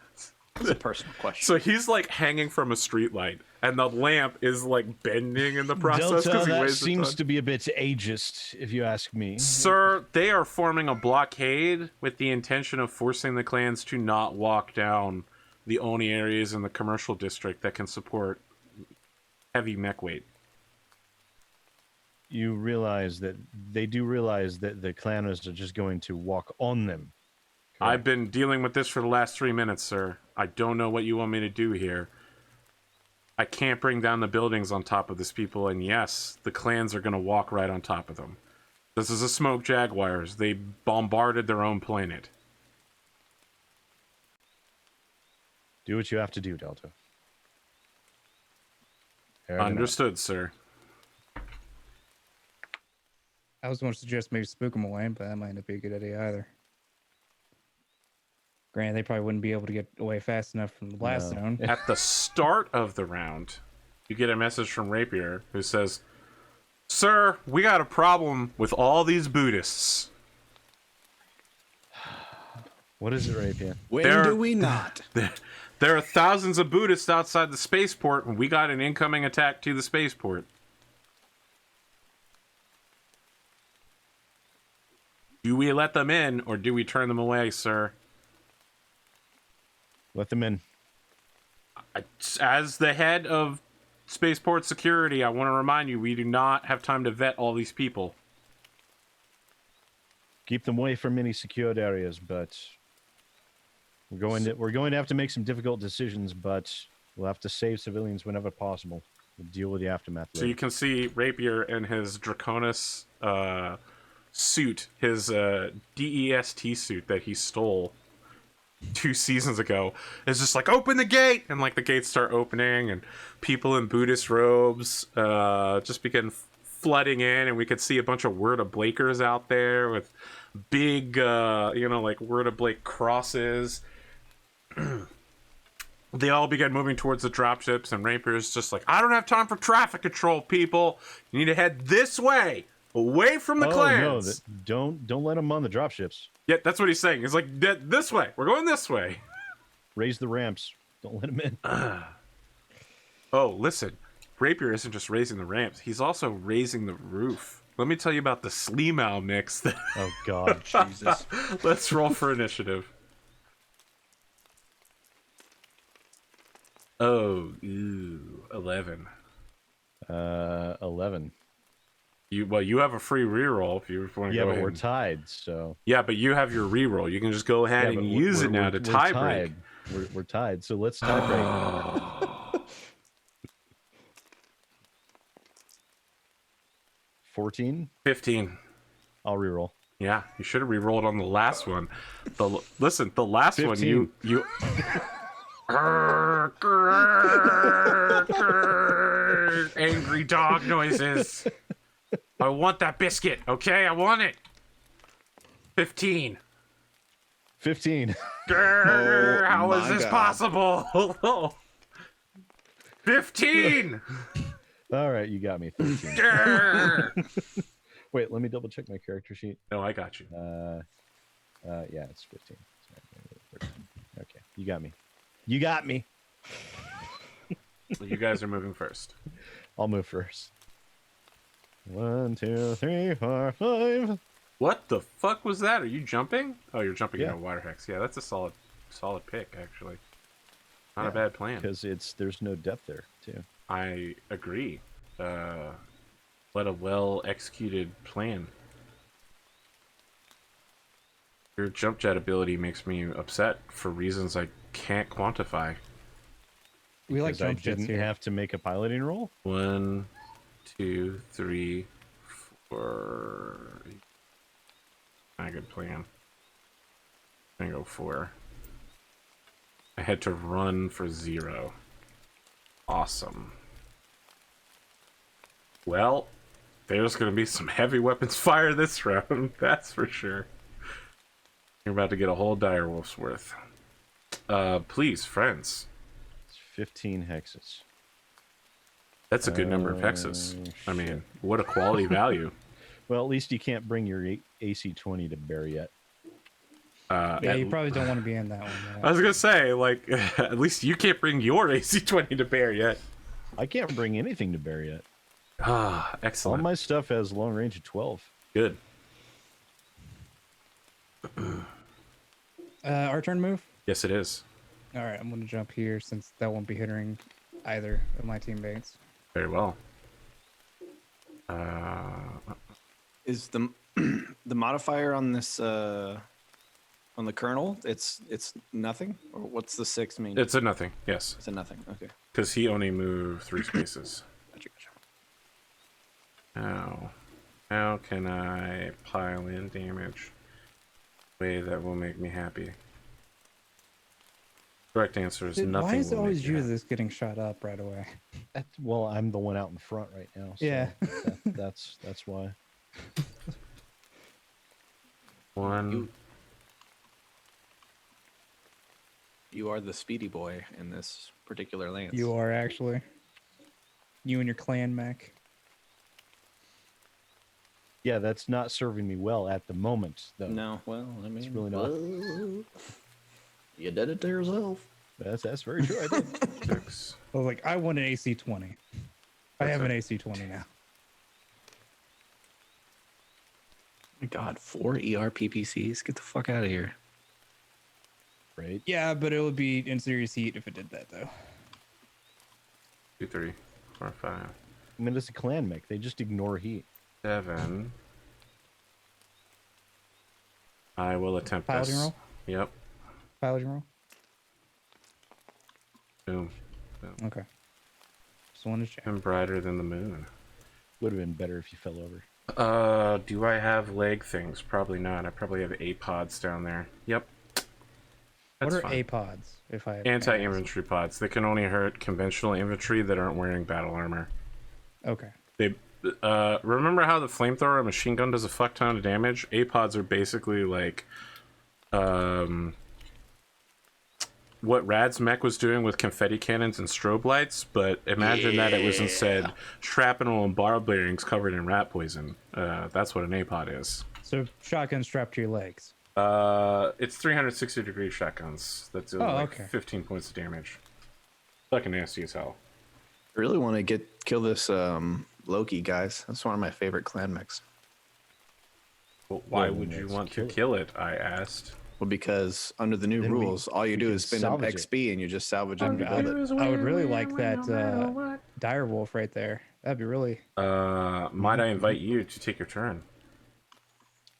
Speaker 2: That's a personal question.
Speaker 1: So he's like hanging from a streetlight, and the lamp is like bending in the process
Speaker 5: Delta,
Speaker 1: because he
Speaker 5: that
Speaker 1: weighs a
Speaker 5: seems
Speaker 1: ton.
Speaker 5: to be a bit ageist, if you ask me.
Speaker 1: Sir, they are forming a blockade with the intention of forcing the clans to not walk down the only areas in the commercial district that can support heavy mech weight.
Speaker 5: You realize that they do realize that the clanners are just going to walk on them.
Speaker 1: I've been dealing with this for the last 3 minutes, sir. I don't know what you want me to do here. I can't bring down the buildings on top of these people, and yes, the clans are going to walk right on top of them. This is a smoke Jaguars. They bombarded their own planet.
Speaker 5: Do what you have to do, Delta. Fair enough.
Speaker 1: Understood, sir.
Speaker 6: I was going to suggest maybe spook them away, but that might not be a good idea either. Granted, they probably wouldn't be able to get away fast enough from the blast zone.
Speaker 1: At the start of the round, you get a message from Rapier who says, "Sir, we got a problem with all these Buddhists."
Speaker 5: What is it, Rapier?
Speaker 3: When
Speaker 1: There-
Speaker 3: do we not?
Speaker 1: There are thousands of Buddhists outside the spaceport, and we got an incoming attack to the spaceport. Do we let them in, or do we turn them away, sir?
Speaker 5: Let them in.
Speaker 1: As the head of spaceport security, I want to remind you, we do not have time to vet all these people.
Speaker 5: Keep them away from any secured areas, but we're going to have to make some difficult decisions, but we'll have to save civilians whenever possible. We'll deal with the aftermath
Speaker 1: So
Speaker 5: later.
Speaker 1: you can see Rapier in his Draconis suit, his DEST suit that he stole 2 seasons ago, is just like, open the gate! And like the gates start opening, and people in Buddhist robes just begin flooding in, and we could see a bunch of Word of Blakers out there with big, like Word of Blake crosses. They all begin moving towards the dropships, and Rapier's just like, I don't have time for traffic control, people. You need to head this way, away from the clans.
Speaker 5: No, don't let them on the dropships.
Speaker 1: Yeah, that's what he's saying. He's like, this way. We're going this way.
Speaker 5: Raise the ramps. Don't let them in.
Speaker 1: Oh, listen. Rapier isn't just raising the ramps. He's also raising the roof. Let me tell you about the Sleemow mix.
Speaker 5: Oh, God.
Speaker 2: Jesus.
Speaker 1: Let's roll for initiative. Oh, 11.
Speaker 5: 11.
Speaker 1: You have a free reroll if you want to
Speaker 5: Yeah,
Speaker 1: go
Speaker 5: but
Speaker 1: ahead.
Speaker 5: we're tied, so...
Speaker 1: Yeah, but you have your reroll. You can just go ahead
Speaker 5: Yeah,
Speaker 1: and
Speaker 5: but
Speaker 1: use it now to tie break.
Speaker 5: We're tied, so let's tie break. 14?
Speaker 1: 15.
Speaker 5: I'll reroll.
Speaker 1: Yeah, you should have re-rolled on the last one. Listen, the last
Speaker 5: 15.
Speaker 1: one you angry dog noises. I want that biscuit, okay? I want it. 15.
Speaker 5: 15.
Speaker 1: How is
Speaker 2: my
Speaker 1: this
Speaker 2: God.
Speaker 1: possible? 15.
Speaker 5: All right, you got me. 13.
Speaker 1: Grr.
Speaker 5: Wait, let me double check my character sheet.
Speaker 1: No, I got you.
Speaker 5: Yeah, it's 15. Sorry, 13. Okay, you got me. You got me.
Speaker 1: Well, you guys are moving first.
Speaker 5: I'll move first. 1, 2, 3, 4, 5.
Speaker 1: What the fuck was that? Are you jumping? Oh, you're jumping
Speaker 5: Yeah.
Speaker 1: in a water hex. Yeah, that's a solid pick, actually. Not a
Speaker 5: Yeah,
Speaker 1: bad plan.
Speaker 5: Because there's no depth there, too.
Speaker 1: I agree. What a well-executed plan. Your jump jet ability makes me upset for reasons I can't quantify.
Speaker 6: We like
Speaker 5: Because I
Speaker 6: jump jets
Speaker 5: didn't
Speaker 6: here.
Speaker 5: have to make a piloting roll.
Speaker 1: 1, 2, 3, 4. Not a good plan. I'm gonna go 4. I had to run for 0. Awesome. Well, there's gonna be some heavy weapons fire this round, that's for sure. You're about to get a whole direwolf's worth. Please, friends.
Speaker 5: It's 15 hexes.
Speaker 1: That's a good number of hexes. I mean, what a quality value.
Speaker 5: Well, at least you can't bring your AC-20 to bear yet.
Speaker 6: Yeah, you probably don't want to be in that one.
Speaker 1: I was gonna say, like, at least you can't bring your AC-20 to bear yet.
Speaker 5: I can't bring anything to bear yet.
Speaker 1: Ah,
Speaker 5: All
Speaker 1: excellent.
Speaker 5: my stuff has long range of 12.
Speaker 1: Good.
Speaker 6: Our turn to move?
Speaker 1: Yes, it is.
Speaker 6: All right, I'm going to jump here since that won't be hitting either of my teammates.
Speaker 1: Very well.
Speaker 2: Is the the modifier on this on the kernel? It's nothing, or what's the 6 mean?
Speaker 1: It's a nothing, yes.
Speaker 2: It's a nothing. Okay.
Speaker 1: Because he only moved 3 spaces.
Speaker 2: Gotcha.
Speaker 1: How can I pile in damage in a way that will make me happy? Correct answer is
Speaker 6: Dude,
Speaker 1: nothing.
Speaker 6: why is it
Speaker 1: will
Speaker 6: always
Speaker 1: make
Speaker 6: you
Speaker 1: happy.
Speaker 6: that's getting shot up right away?
Speaker 5: Well, I'm the one out in front right now. So
Speaker 6: Yeah.
Speaker 5: that's why.
Speaker 1: One.
Speaker 2: You are the speedy boy in this particular lance.
Speaker 6: You are actually. You and your clan mech.
Speaker 5: Yeah, that's not serving me well at the moment, though.
Speaker 2: No, well, I mean,
Speaker 5: It's really not.
Speaker 2: You did it to yourself.
Speaker 5: That's very true. I did.
Speaker 1: 6.
Speaker 6: I was like, I want an AC-20. I have an AC-20 now.
Speaker 2: My God, 4 ERPPCs. Get the fuck out of here.
Speaker 5: Right.
Speaker 6: Yeah, but it would be in serious heat if it did that, though.
Speaker 1: 2, 3, 4, 5,
Speaker 5: I mean, it's a clan mech. They just ignore heat.
Speaker 1: 7. I will attempt
Speaker 6: Piloting
Speaker 1: this.
Speaker 6: roll?
Speaker 1: Yep.
Speaker 6: Piloting roll?
Speaker 1: Boom.
Speaker 6: Okay. Just wanted to check.
Speaker 1: I'm brighter than the moon.
Speaker 5: Would have been better if you fell over.
Speaker 1: Do I have leg things? Probably not. I probably have APODs down there. Yep.
Speaker 6: What
Speaker 1: That's
Speaker 6: are
Speaker 1: fine.
Speaker 6: APODs? If I
Speaker 1: Anti-infantry pods. They can only hurt conventional infantry that aren't wearing battle armor.
Speaker 6: Okay.
Speaker 1: They remember how the flamethrower machine gun does a fuck ton of damage? APODs are basically like what Rad's mech was doing with confetti cannons and strobe lights, but imagine that it was instead shrapnel and barbed bearings covered in rat poison. That's what an APOD is.
Speaker 6: So shotgun strapped to your legs.
Speaker 1: It's 360-degree shotguns that do
Speaker 6: okay.
Speaker 1: 15 points of damage. Fucking nasty as hell.
Speaker 2: I really want to kill this Loki, guys. That's one of my favorite clan mechs.
Speaker 1: Well, why
Speaker 5: Well,
Speaker 1: would
Speaker 5: then
Speaker 1: you
Speaker 5: let's
Speaker 1: want to
Speaker 5: kill it.
Speaker 1: kill it? I asked.
Speaker 2: Well, because under the new
Speaker 5: Then we-
Speaker 2: rules, all you
Speaker 5: we
Speaker 2: do
Speaker 5: can
Speaker 2: is spend an
Speaker 5: salvage it.
Speaker 2: XP and you just salvage it and
Speaker 6: I
Speaker 2: rebuild it.
Speaker 6: would really like that direwolf right there. That'd be really.
Speaker 1: Might I invite you to take your turn?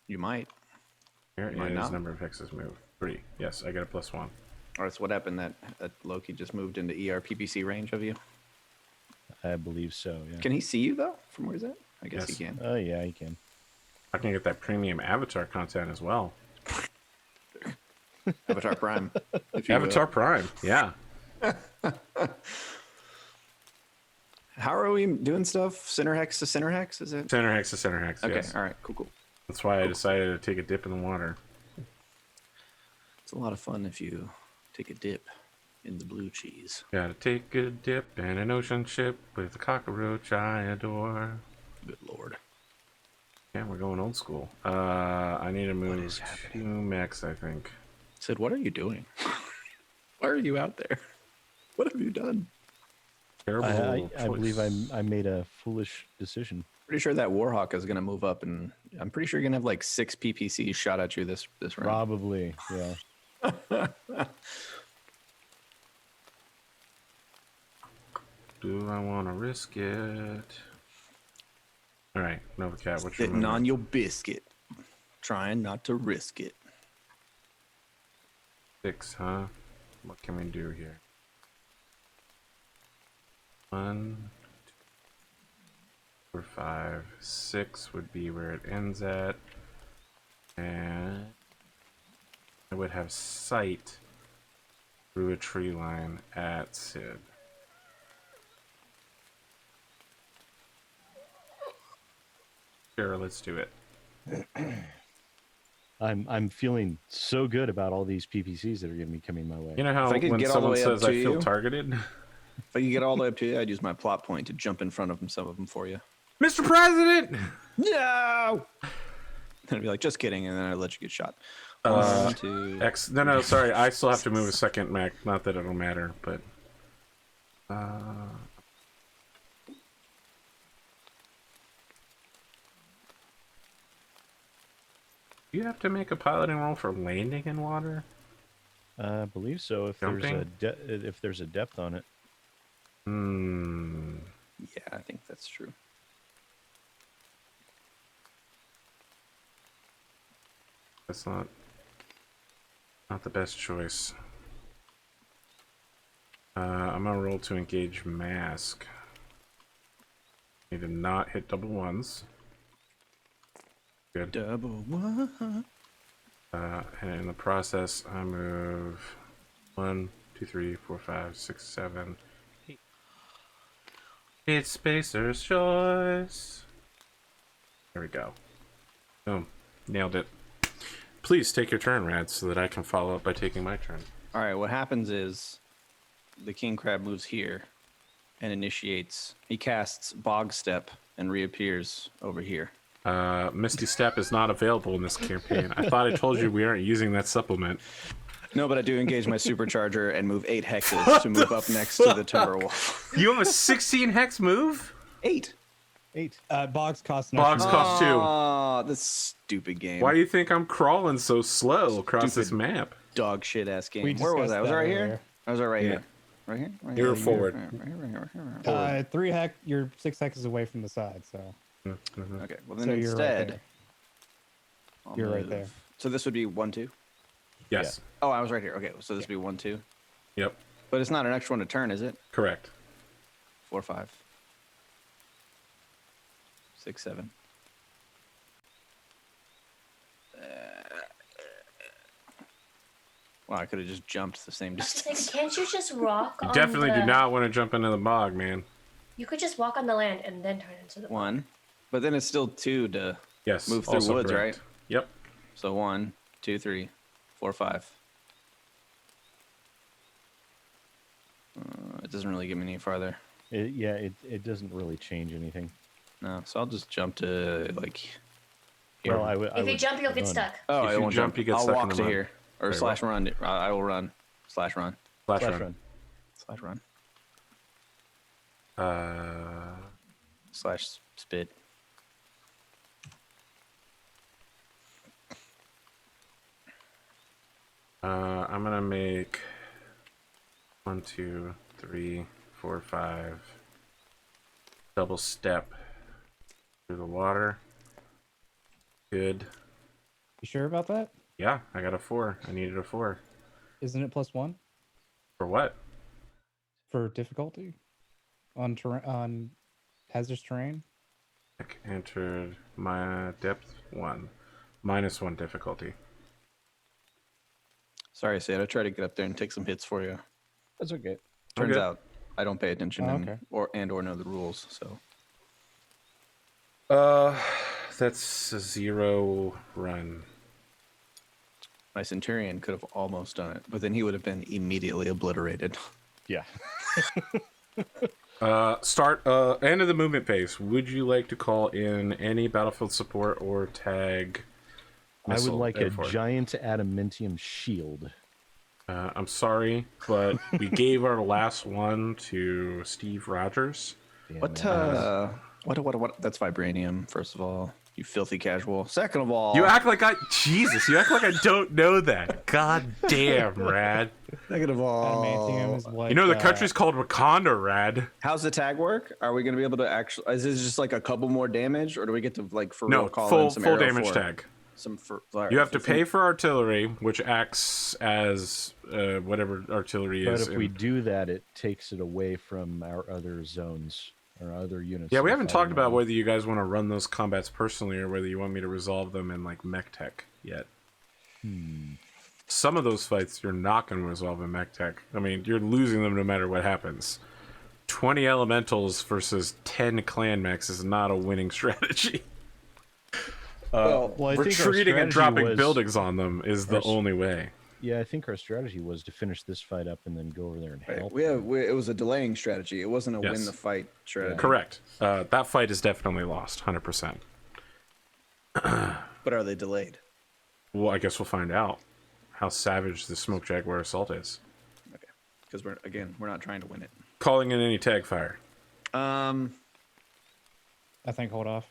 Speaker 2: You might.
Speaker 1: Here
Speaker 2: Might
Speaker 1: is
Speaker 2: not.
Speaker 1: number of hexes move. 3. Yes, I get a +1.
Speaker 2: Or that's what happened. That Loki just moved into ERPPC range of you.
Speaker 5: I believe so. Yeah.
Speaker 2: Can he see you though? From where he's at? I guess
Speaker 1: Yes.
Speaker 2: he can.
Speaker 5: Oh yeah, you can.
Speaker 1: I can get that premium avatar content as well.
Speaker 2: Avatar Prime. if you will.
Speaker 1: Avatar Prime, yeah.
Speaker 2: How are we doing stuff? Center hex to center hex? Is it?
Speaker 1: Center hex to center hex,
Speaker 2: Okay.
Speaker 1: yes.
Speaker 2: All right. Cool.
Speaker 1: That's why I decided to take a dip in the water.
Speaker 2: It's a lot of fun if you take a dip in the blue cheese.
Speaker 1: Gotta take a dip in an ocean ship with a cockroach I adore.
Speaker 2: Good lord.
Speaker 1: Yeah, we're going old school. I need to move
Speaker 2: is
Speaker 1: 2 mechs, I think.
Speaker 2: Sid, what are you doing? Why are you out there? What have you done?
Speaker 1: Terrible
Speaker 5: I believe
Speaker 1: choice.
Speaker 5: I made a foolish decision.
Speaker 2: Pretty sure that Warhawk is going to move up, and I'm pretty sure you're going to have like 6 PPCs shot at you this round.
Speaker 5: Probably, yeah.
Speaker 1: Do I want to risk it? All right, Nova Cat, what's your
Speaker 2: Sitting
Speaker 1: move?
Speaker 2: on your biscuit, trying not to risk it.
Speaker 1: 6, huh? What can we do here? 1, 2, 4, 5, 6 would be where it ends at. And I would have sight through a tree line at Sid. Sure, let's do it.
Speaker 5: I'm feeling so good about all these PPCs that are going to be coming my way.
Speaker 1: You know how
Speaker 2: If I could
Speaker 1: when
Speaker 2: get all the
Speaker 1: someone
Speaker 2: way up
Speaker 1: says I
Speaker 2: to
Speaker 1: feel
Speaker 2: you-
Speaker 1: targeted?
Speaker 2: If I could get all the way up to you, I'd use my plot point to jump in front of them, some of them for you.
Speaker 1: Mr. President!
Speaker 2: No! Then I'd be like, just kidding, and then I'd let you get shot.
Speaker 1: Uh,
Speaker 2: 1, 2.
Speaker 1: No, sorry. I still have to move a second mech. Not that it'll matter, but... Do you have to make a piloting roll for landing in water?
Speaker 5: I believe so. If there's a depth on it.
Speaker 1: Hmm.
Speaker 2: Yeah, I think that's true.
Speaker 1: That's not the best choice. I'm gonna roll to engage mask. Need to not hit double ones. Good.
Speaker 2: Double one.
Speaker 1: And in the process, I move 1, 2, 3, 4, 5, 6, 7, 8. It's Spacer's choice. There we go. Boom. Nailed it. Please take your turn, Rad, so that I can follow up by taking my turn.
Speaker 2: All right, what happens is the king crab moves here and initiates. He casts Bog Step and reappears over here.
Speaker 1: Misty Step is not available in this campaign. I thought I told you we aren't using that supplement.
Speaker 2: No, but I do engage my supercharger and move 8 hexes to move up next to the Timberwolf.
Speaker 1: You have a 16 hex move?
Speaker 2: 8.
Speaker 5: 8.
Speaker 6: Bogs cost
Speaker 1: Bogs
Speaker 6: nothing.
Speaker 1: cost 2.
Speaker 2: Oh, this stupid game.
Speaker 1: Why do you think I'm crawling so slow across this
Speaker 2: Stupid.
Speaker 1: map?
Speaker 2: Dog shit ass game.
Speaker 6: We
Speaker 2: Where was I?
Speaker 6: discussed
Speaker 2: Was I
Speaker 6: that
Speaker 2: right
Speaker 6: earlier.
Speaker 2: here? I was right
Speaker 1: Yeah.
Speaker 2: here. Right here? Right
Speaker 1: You were
Speaker 2: here,
Speaker 1: forward.
Speaker 2: right here.
Speaker 6: 3 hex. You're 6 hexes away from the side, so
Speaker 2: Okay, well
Speaker 6: so
Speaker 2: then
Speaker 6: you're right
Speaker 2: instead,
Speaker 6: there.
Speaker 2: I'll
Speaker 6: You're right
Speaker 2: move
Speaker 6: there.
Speaker 2: So this would be 1-2.
Speaker 1: Yes.
Speaker 2: Oh, I was right here. Okay, so this would be 1-2.
Speaker 1: Yep.
Speaker 2: But it's not an extra one to turn, is it?
Speaker 1: Correct.
Speaker 2: 4, 5, 6, 7. Well, I could have just jumped the same
Speaker 4: I was just
Speaker 2: distance.
Speaker 4: like, can't you just walk?
Speaker 1: You
Speaker 4: on
Speaker 1: definitely
Speaker 4: the...
Speaker 1: do not want to jump into the bog, man.
Speaker 4: You could just walk on the land and then turn into the.
Speaker 2: 1. But then it's still 2 to
Speaker 1: Yes.
Speaker 2: move through
Speaker 1: also
Speaker 2: woods,
Speaker 1: correct.
Speaker 2: right?
Speaker 1: Yep.
Speaker 2: So 1, 2, 3, 4, 5. It doesn't really get me any farther.
Speaker 5: It doesn't really change anything.
Speaker 2: No, so I'll just jump to like here.
Speaker 5: Well,
Speaker 4: If you jump, you'll get
Speaker 5: run.
Speaker 4: stuck.
Speaker 2: Oh,
Speaker 1: If
Speaker 2: I
Speaker 1: you
Speaker 2: won't
Speaker 1: jump, you get
Speaker 2: I'll
Speaker 1: stuck in
Speaker 2: walk
Speaker 1: the
Speaker 2: to
Speaker 1: mud.
Speaker 2: here or
Speaker 1: Very
Speaker 2: slash run. I will run. Slash run.
Speaker 1: Flash
Speaker 5: Slash
Speaker 1: run.
Speaker 5: run.
Speaker 2: Slash run.
Speaker 1: Uh,
Speaker 2: Slash spit.
Speaker 1: I'm gonna make 1, 2, 3, 4, 5. Double step through the water. Good.
Speaker 6: You sure about that?
Speaker 1: Yeah, I got a 4. I needed a 4.
Speaker 6: Isn't it +1
Speaker 1: For what?
Speaker 6: for difficulty on hazardous terrain?
Speaker 1: Entered my depth 1. -1 difficulty.
Speaker 2: Sorry, Sid. I tried to get up there and take some hits for you.
Speaker 5: That's okay.
Speaker 2: Turns
Speaker 1: Okay.
Speaker 2: out I don't pay attention
Speaker 6: Oh,
Speaker 2: and,
Speaker 6: okay.
Speaker 2: or know the rules. So
Speaker 1: That's a 0 run.
Speaker 2: my Centurion could have almost done it, but then he would have been immediately obliterated.
Speaker 5: Yeah.
Speaker 1: Start end of the movement phase. Would you like to call in any battlefield support or tag?
Speaker 5: I would like a
Speaker 1: giant.
Speaker 5: giant adamantium shield.
Speaker 1: I'm sorry, but we gave our last one to Steve Rogers.
Speaker 5: Damn
Speaker 2: What?
Speaker 5: it.
Speaker 2: What? That's vibranium. First of all, you filthy casual. Second of all,
Speaker 1: You act like Jesus. You act like I don't know that. God damn, Rad.
Speaker 2: Second of all,
Speaker 6: Adamantium is what
Speaker 1: You know the country's called Wakanda, Rad.
Speaker 2: how's the tag work? Are we going to be able to actually? Is this just like a couple more damage, or do we get to like for
Speaker 1: No,
Speaker 2: real call
Speaker 1: full
Speaker 2: in some
Speaker 1: full
Speaker 2: arrow
Speaker 1: damage
Speaker 2: for
Speaker 1: tag.
Speaker 2: Some for.
Speaker 1: You have to pay for artillery, which acts as whatever artillery
Speaker 5: But
Speaker 1: is.
Speaker 5: if we do that, it takes it away from our other zones or other units.
Speaker 1: Yeah, we
Speaker 5: that
Speaker 1: haven't
Speaker 5: fight
Speaker 1: talked
Speaker 5: in
Speaker 1: about
Speaker 5: them.
Speaker 1: whether you guys want to run those combats personally or whether you want me to resolve them in like mech tech yet. Some of those fights you're not going to resolve in mech tech. I mean, you're losing them no matter what happens. 20 elementals versus 10 clan mechs is not a winning strategy.
Speaker 5: Well, I think our
Speaker 1: Retreating and
Speaker 5: strategy
Speaker 1: dropping
Speaker 5: was-
Speaker 1: buildings on them is the only way.
Speaker 5: Yeah, I think our strategy was to finish this fight up and then go over there and help.
Speaker 2: It was a delaying strategy. It wasn't a
Speaker 1: Yes.
Speaker 2: win the fight strategy.
Speaker 1: Correct. That fight is definitely lost, 100%.
Speaker 2: But are they delayed?
Speaker 1: Well, I guess we'll find out how savage the Smoke Jaguar assault is.
Speaker 2: Okay. Because we're not trying to win it.
Speaker 1: Calling in any tag fire.
Speaker 6: I think hold off.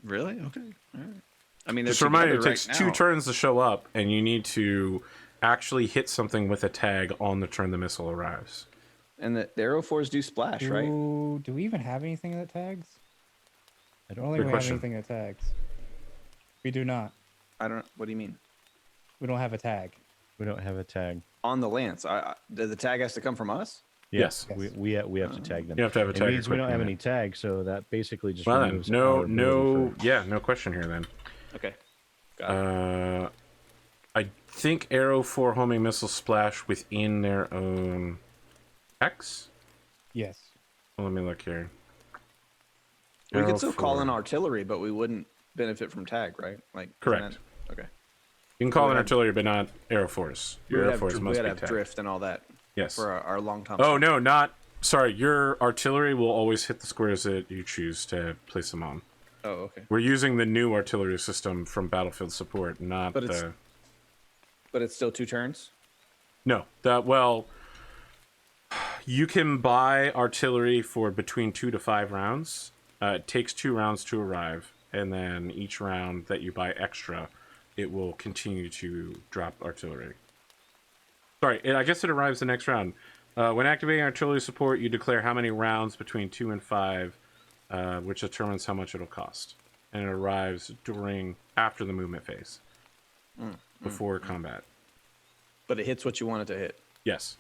Speaker 2: Really? Okay. All right. I mean,
Speaker 1: Just
Speaker 2: they're
Speaker 1: a reminder, it
Speaker 2: together
Speaker 1: takes
Speaker 2: right
Speaker 1: 2
Speaker 2: now.
Speaker 1: turns to show up, and you need to actually hit something with a tag on the turn the missile arrives.
Speaker 2: And the arrow fours do splash, right?
Speaker 6: Do we even have anything that tags? I don't think
Speaker 1: Good
Speaker 6: we
Speaker 1: question.
Speaker 6: have anything that tags. We do not.
Speaker 2: I don't. What do you mean?
Speaker 6: We don't have a tag.
Speaker 5: We don't have a tag.
Speaker 2: On the lance, the tag has to come from us.
Speaker 1: Yes.
Speaker 5: We have to tag them.
Speaker 1: You have to have a
Speaker 5: It
Speaker 1: tag
Speaker 5: means we don't
Speaker 1: equipped
Speaker 5: have
Speaker 1: in
Speaker 5: any
Speaker 1: it.
Speaker 5: tags, so that basically just
Speaker 1: Well then,
Speaker 5: removes
Speaker 1: no,
Speaker 5: our ability
Speaker 1: no,
Speaker 5: for-
Speaker 1: yeah, no question here then.
Speaker 2: Okay. Got it.
Speaker 1: I think Arrow 4 homing missiles splash within their own X.
Speaker 6: Yes.
Speaker 1: Well, let me look here.
Speaker 2: We
Speaker 1: Arrow
Speaker 2: could still call
Speaker 1: 4.
Speaker 2: in artillery, but we wouldn't benefit from tag, right? Like isn't
Speaker 1: Correct.
Speaker 2: that- Okay.
Speaker 1: You can call
Speaker 2: we
Speaker 1: in
Speaker 2: had-
Speaker 1: artillery, but not Arrow 4s. Your Arrow 4s
Speaker 2: we
Speaker 1: must
Speaker 2: had
Speaker 1: be
Speaker 2: to have
Speaker 1: tagged.
Speaker 2: drift and all that
Speaker 1: Yes.
Speaker 2: for our long time.
Speaker 1: Oh no, not sorry. Your artillery will always hit the squares that you choose to place them on.
Speaker 2: Oh, okay.
Speaker 1: We're using the new artillery system from Battlefield Support, not
Speaker 2: But it's-
Speaker 1: the.
Speaker 2: But it's still 2 turns.
Speaker 1: No, that well. You can buy artillery for between 2 to 5 rounds. It takes 2 rounds to arrive, and then each round that you buy extra, it will continue to drop artillery. Sorry, I guess it arrives the next round. When activating artillery support, you declare how many rounds between 2 and 5, which determines how much it'll cost. And it arrives after the movement phase. before combat.
Speaker 2: But it hits what you want it to hit.
Speaker 1: Yes.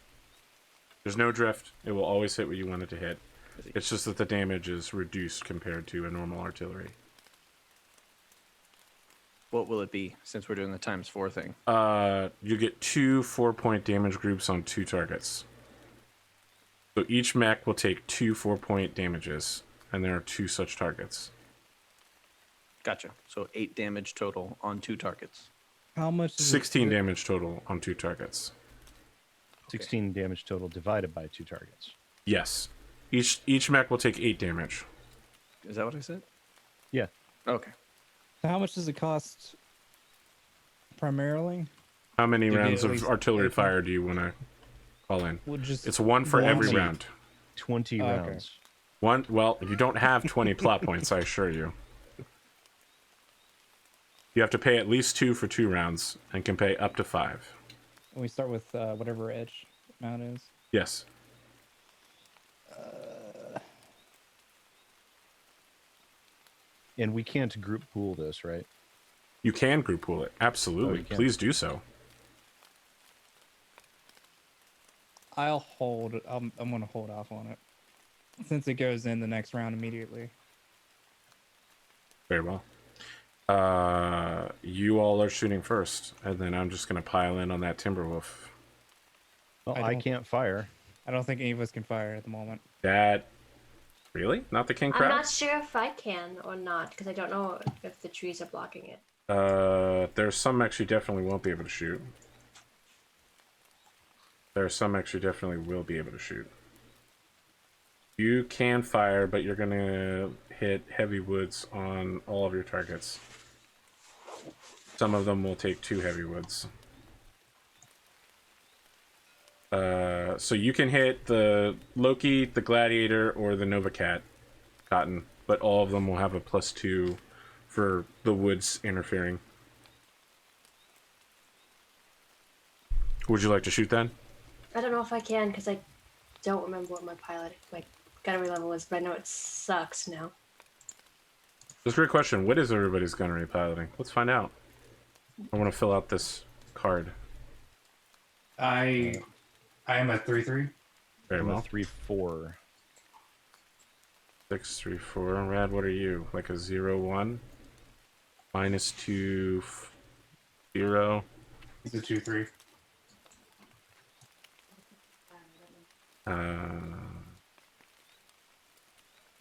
Speaker 1: There's no drift. It will always hit what you want it to hit. It's just that the damage is reduced compared to a normal artillery.
Speaker 2: What will it be since we're doing the ×4 thing?
Speaker 1: You get 2 4-point damage groups on 2 targets. So each mech will take 2 4-point damages, and there are 2 such targets.
Speaker 2: Gotcha. So 8 damage total on 2 targets.
Speaker 6: How much? Is
Speaker 1: 16 damage total on 2 targets.
Speaker 5: 16 damage total divided by 2 targets.
Speaker 1: Yes. Each mech will take 8 damage.
Speaker 2: Is that what I said?
Speaker 5: Yeah.
Speaker 2: Okay.
Speaker 6: How much does it cost primarily?
Speaker 1: How many
Speaker 6: Do you
Speaker 1: rounds
Speaker 6: get at
Speaker 1: of
Speaker 6: least
Speaker 1: artillery
Speaker 6: 8?
Speaker 1: fire do you want to call in?
Speaker 6: We'll just
Speaker 1: It's 1 for every
Speaker 5: 20.
Speaker 1: round.
Speaker 5: 20
Speaker 6: Okay.
Speaker 5: rounds.
Speaker 1: 1. Well, you don't have 20 plot points, I assure you. You have to pay at least 2 for 2 rounds, and can pay up to 5.
Speaker 6: we start with whatever edge amount is.
Speaker 1: Yes.
Speaker 5: And we can't group pool this, right?
Speaker 1: You can group pool it. Absolutely.
Speaker 5: you can.
Speaker 1: Please do so.
Speaker 6: I'll hold. I'm gonna hold off on it since it goes in the next round immediately.
Speaker 1: Very well. You all are shooting first, and then I'm just going to pile in on that Timberwolf.
Speaker 5: Well,
Speaker 6: I
Speaker 5: I
Speaker 6: don't-
Speaker 5: can't fire.
Speaker 6: I don't think any of us can fire at the moment.
Speaker 1: That... Really? Not the king
Speaker 4: I'm
Speaker 1: crab?
Speaker 4: not sure if I can or not because I don't know if the trees are blocking it.
Speaker 1: There's some mechs you definitely won't be able to shoot. There are some mechs you definitely will be able to shoot. You can fire, but you're going to hit heavy woods on all of your targets. Some of them will take 2 heavy woods. So you can hit the Loki, the Gladiator, or the Nova Cat, Cotton, but all of them will have a +2 for the woods interfering. Would you like to shoot then?
Speaker 4: I don't know if I can because I don't remember what my gunnery level was, but I know it sucks now.
Speaker 1: That's a great question. What is everybody's gunnery piloting? Let's find out. I want to fill out this card.
Speaker 6: I am at 3-3.
Speaker 1: Very
Speaker 5: I'm
Speaker 1: well.
Speaker 5: a 3-4.
Speaker 1: 6, 3, 4. Rad, what are you? Like a 0, 1? -2, 0.
Speaker 6: He's a 2-3.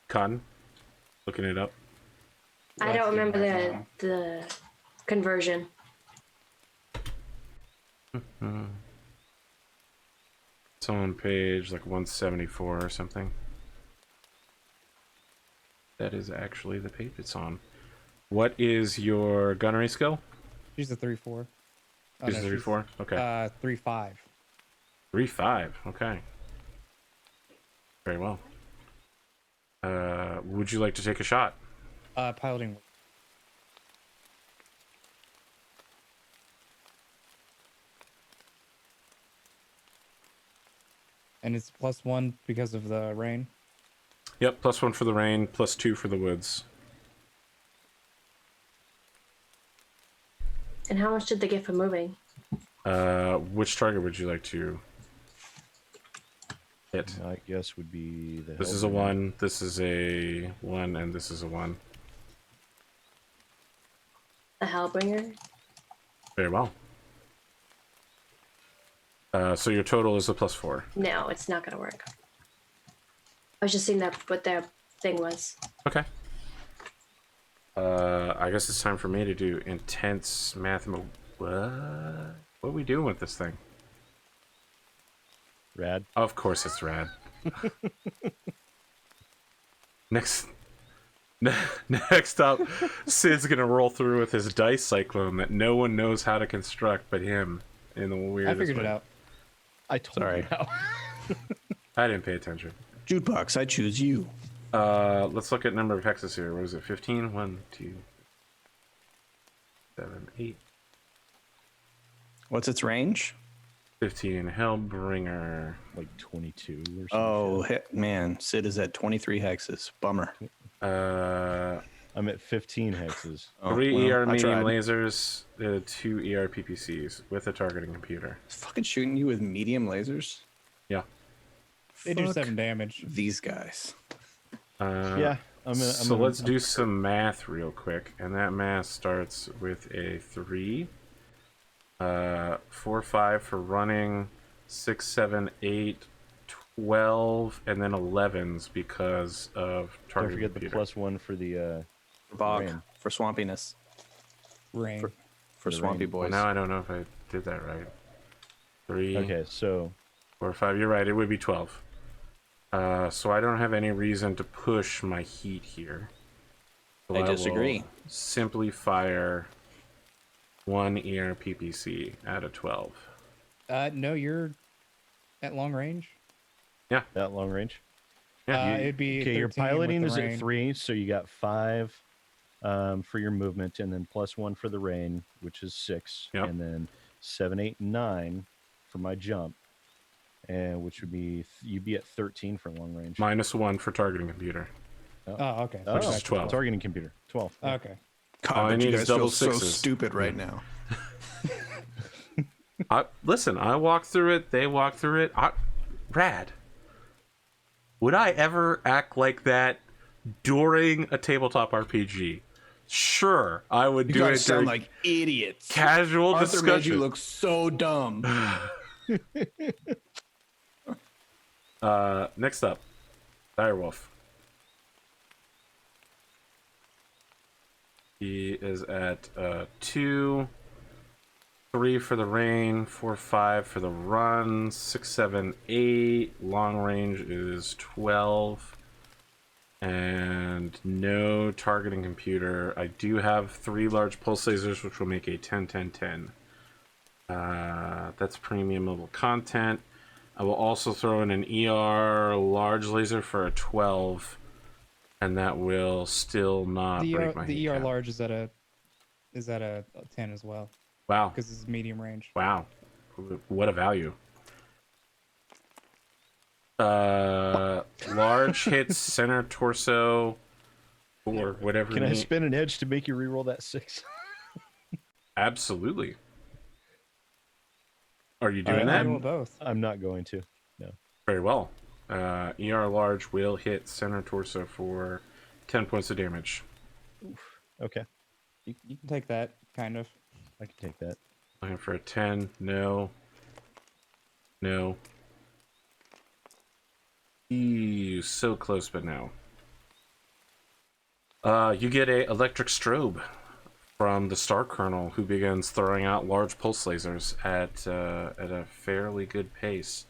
Speaker 1: Cotton? Looking it up.
Speaker 4: I don't remember the conversion.
Speaker 1: It's on page like 174 or something. That is actually the page it's on. What is your gunnery skill?
Speaker 6: She's a 3-4.
Speaker 1: Is it 3-4? Okay.
Speaker 6: 3-5.
Speaker 1: 3-5. Okay. Very well. Would you like to take a shot?
Speaker 6: Piloting. And it's +1 because of the rain.
Speaker 1: Yep, +1 for the rain, +2 for the woods.
Speaker 4: And how much did they get for moving?
Speaker 1: Which target would you like to hit?
Speaker 5: I guess would be the.
Speaker 1: This is a 1, this is a 1, and this is a 1.
Speaker 4: A Hellbringer?
Speaker 1: Very well. So your total is a +4.
Speaker 4: No, it's not gonna work. I was just seeing that what their thing was.
Speaker 1: Okay. I guess it's time for me to do intense mathematical. What are we doing with this thing?
Speaker 5: Rad.
Speaker 1: Of course it's rad. Next up, Sid's gonna roll through with his dice cyclone that no one knows how to construct but him in the weirdest
Speaker 6: I figured
Speaker 1: way.
Speaker 6: it out.
Speaker 5: I told
Speaker 1: Sorry.
Speaker 5: you how.
Speaker 1: I didn't pay attention.
Speaker 2: Jukebox, I choose you.
Speaker 1: Let's look at number of hexes here. What is it? 15? 1, 2, 7, 8.
Speaker 2: What's its range?
Speaker 1: 15. Hellbringer.
Speaker 5: Like 22 or something.
Speaker 2: Oh, man. Sid is at 23 hexes. Bummer.
Speaker 5: I'm at 15 hexes.
Speaker 2: Oh,
Speaker 1: 3
Speaker 2: well,
Speaker 1: ER
Speaker 2: I
Speaker 1: medium
Speaker 2: tried.
Speaker 1: lasers, 2 ER PPCs with a targeting computer.
Speaker 2: Fucking shooting you with medium lasers.
Speaker 1: Yeah.
Speaker 6: They do
Speaker 2: Fuck
Speaker 6: 7 damage.
Speaker 2: These guys.
Speaker 5: Yeah,
Speaker 1: So let's do some math real quick, and that math starts with a 3, 4, 5 for running, 6, 7, 8, 12, and then 11s because of
Speaker 5: Don't
Speaker 1: targeting
Speaker 5: forget the
Speaker 1: computer.
Speaker 5: +1 for the
Speaker 2: For bog.
Speaker 5: Rain.
Speaker 2: For swampiness.
Speaker 6: Rain.
Speaker 2: For
Speaker 5: The
Speaker 2: swampy
Speaker 5: rain.
Speaker 1: Well,
Speaker 2: boys.
Speaker 1: now I don't know if I did that right. 3,
Speaker 5: Okay, so
Speaker 1: 4, 5. You're right. It would be 12. So I don't have any reason to push my heat here. So
Speaker 2: I
Speaker 1: will
Speaker 2: disagree.
Speaker 1: simply fire 1 ER PPC out of 12.
Speaker 6: No, you're at long range.
Speaker 5: that long range.
Speaker 1: Yeah.
Speaker 6: It'd be
Speaker 5: Okay, your
Speaker 6: 13 with
Speaker 5: piloting
Speaker 6: the
Speaker 5: is
Speaker 6: rain.
Speaker 5: at 3, so you got 5 for your movement, and then +1 for the rain, which is 6,
Speaker 1: Yep.
Speaker 5: and then 7, 8, 9 for my jump, and which would be you'd be at 13 for long range.
Speaker 1: -1 for targeting computer.
Speaker 6: Oh, okay.
Speaker 5: Oh,
Speaker 1: which is 12.
Speaker 5: Targeting computer 12. Yeah.
Speaker 6: Okay.
Speaker 2: God,
Speaker 1: All I
Speaker 2: I bet
Speaker 1: need
Speaker 2: you
Speaker 1: is
Speaker 2: guys
Speaker 1: double
Speaker 2: feel so
Speaker 1: sixes.
Speaker 2: stupid right now.
Speaker 1: Listen, I walked through it. They walked through it. Rad. Would I ever act like that during a tabletop RPG? Sure, I would
Speaker 2: You
Speaker 1: do
Speaker 2: guys
Speaker 1: it
Speaker 2: sound
Speaker 1: during
Speaker 2: like idiots.
Speaker 1: casual
Speaker 2: Arthur made you
Speaker 1: discussion.
Speaker 2: look so dumb.
Speaker 1: Next up, Direwolf. He is at 2, 3 for the rain, 4, 5 for the run, 6, 7, 8. Long range is 12. And no targeting computer. I do have 3 large pulse lasers, which will make a 10, 10, 10. That's premium level content. I will also throw in an ER large laser for a 12. And that will still not break my heat
Speaker 6: The ER
Speaker 1: cap.
Speaker 6: large is at a 10 as well
Speaker 1: Wow.
Speaker 6: because it's medium range.
Speaker 1: Wow. What a value. Large hits center torso or whatever.
Speaker 5: Can I spin an edge to make you reroll that 6?
Speaker 1: Absolutely. Are you doing
Speaker 6: I
Speaker 1: that?
Speaker 6: roll both.
Speaker 5: I'm not going to. No.
Speaker 1: Very well. ER large will hit center torso for 10 points of damage.
Speaker 5: Okay,
Speaker 6: You can take that kind of.
Speaker 5: I can take that.
Speaker 1: Looking for a 10. No. No. Ew, so close, but no. You get a electric strobe from the Star Colonel, who begins throwing out large pulse lasers at a fairly good pace.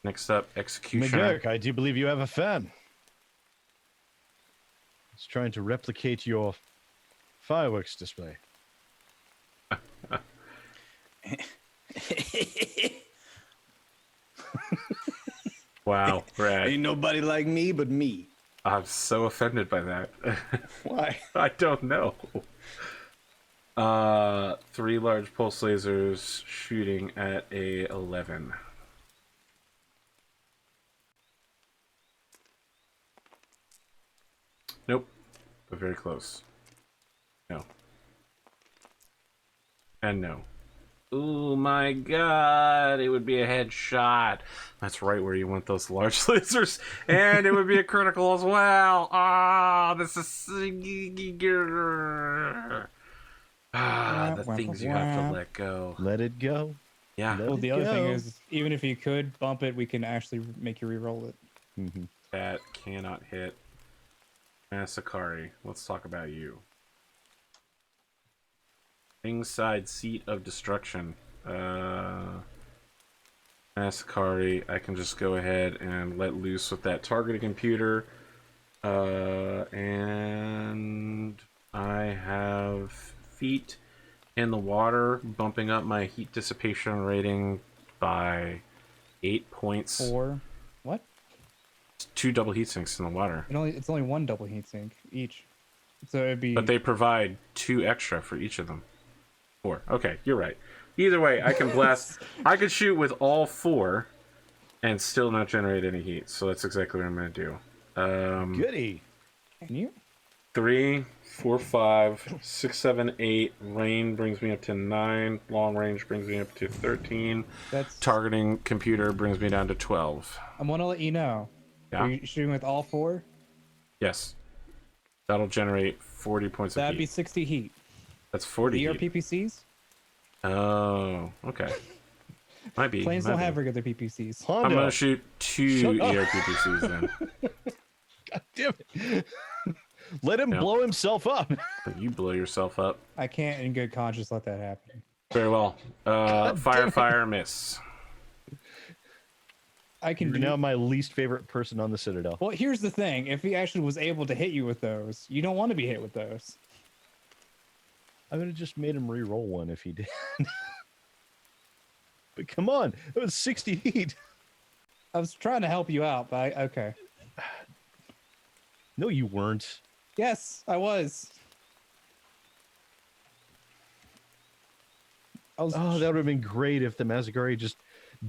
Speaker 1: Next up, Executioner.
Speaker 5: McGurk, I do believe you have a fan. It's trying to replicate your fireworks display.
Speaker 1: Wow, Brad.
Speaker 2: Ain't nobody like me but me.
Speaker 1: I'm so offended by that.
Speaker 2: Why?
Speaker 1: I don't know. 3 large pulse lasers shooting at a 11. Nope, but very close. No. And no. Oh my god, it would be a headshot. That's right where you want those large lasers. And it would be a critical as well. Ah, this is... the things you have to let go.
Speaker 5: Let it go.
Speaker 1: Yeah.
Speaker 5: Let
Speaker 6: Well,
Speaker 5: it
Speaker 6: the other thing
Speaker 5: go.
Speaker 6: is, even if you could bump it, we can actually make you re-roll it.
Speaker 5: Mm-hmm.
Speaker 1: That cannot hit. Masakari, let's talk about you. Ringside Seat of Destruction. Masakari, I can just go ahead and let loose with that targeting computer. And I have feet in the water, bumping up my heat dissipation rating by 8 points.
Speaker 6: 4. What?
Speaker 1: 2 double heat sinks in the water.
Speaker 6: It's only 1 double heat sink each. So it'd be.
Speaker 1: But they provide 2 extra for each of them. 4. Okay, you're right. Either way, I can blast. I could shoot with all 4 and still not generate any heat. So that's exactly what I'm going to do.
Speaker 5: Goody.
Speaker 6: Can you?
Speaker 1: 3, 4, 5, 6, 7, 8. Rain brings me up to 9. Long range brings me up to 13.
Speaker 6: That's.
Speaker 1: Targeting computer brings me down to 12.
Speaker 6: I want to let you know.
Speaker 1: Yeah?
Speaker 6: Are you shooting with all 4?
Speaker 1: Yes. That'll generate 40 points of
Speaker 6: That'd be
Speaker 1: heat.
Speaker 6: 60 heat.
Speaker 1: That's 40
Speaker 6: The
Speaker 1: heat.
Speaker 6: PPCs?
Speaker 1: Oh, okay. Might be.
Speaker 6: Planes
Speaker 1: might
Speaker 6: don't
Speaker 1: be.
Speaker 6: have regular PPCs.
Speaker 1: I'm
Speaker 5: Hondo.
Speaker 1: gonna shoot 2
Speaker 5: Shut up.
Speaker 1: ERPPCs then.
Speaker 5: God damn it. Let him
Speaker 1: Yep.
Speaker 5: blow himself up.
Speaker 1: You blow yourself up.
Speaker 6: I can't in good conscience let that happen.
Speaker 1: Very well. Fire, fire, miss.
Speaker 6: I can
Speaker 5: You're
Speaker 6: do.
Speaker 5: now my least favorite person on the Citadel.
Speaker 6: Well, here's the thing. If he actually was able to hit you with those, you don't want to be hit with those.
Speaker 5: I would have just made him re-roll one if he did. But come on, it was 60 heat.
Speaker 6: I was trying to help you out, but okay.
Speaker 5: No, you weren't.
Speaker 6: Yes, I was.
Speaker 5: Oh, that would have been great if the Mazagari just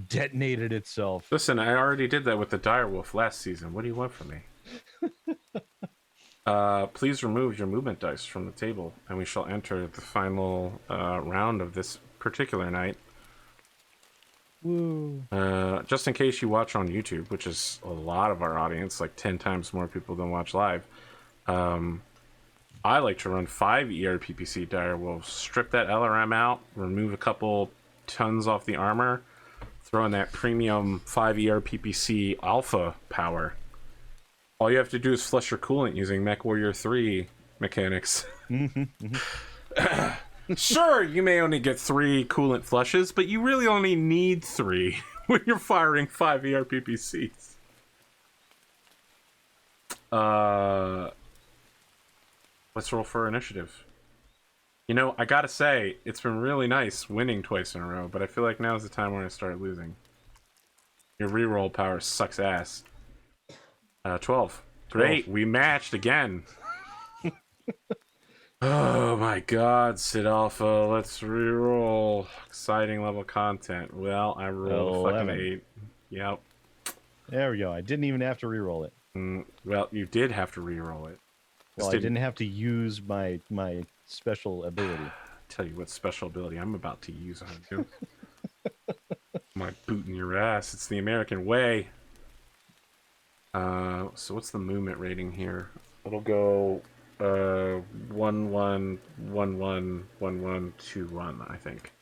Speaker 5: detonated itself.
Speaker 1: Listen, I already did that with the direwolf last season. What do you want from me? Please remove your movement dice from the table, and we shall enter the final round of this particular night.
Speaker 6: Woo.
Speaker 1: Just in case you watch on YouTube, which is a lot of our audience, like 10 times more people than watch live, I like to run 5 ERPPC direwolves, strip that LRM out, remove a couple tons off the armor, throw in that premium 5 ERPPC alpha power. All you have to do is flush your coolant using Mechwarrior 3 mechanics. Sure, you may only get 3 coolant flushes, but you really only need 3 when you're firing 5 ERPPCs. Let's roll for initiative. You know, I gotta say, it's been really nice winning twice in a row, but I feel like now's the time when I start losing. Your reroll power sucks ass. 12. Great, we matched again. Oh my god, SidAlpha, let's reroll. Exciting level content. Well, I rolled a fucking 8. Yep.
Speaker 5: There we go. I didn't even have to re-roll it.
Speaker 1: Well, you did have to reroll it.
Speaker 5: Well, I didn't have to use my special ability.
Speaker 1: Tell you what special ability I'm about to use on you. My boot in your ass. It's the American way. So what's the movement rating here? It'll go 1 1 1 1 1 1 2 1, I think.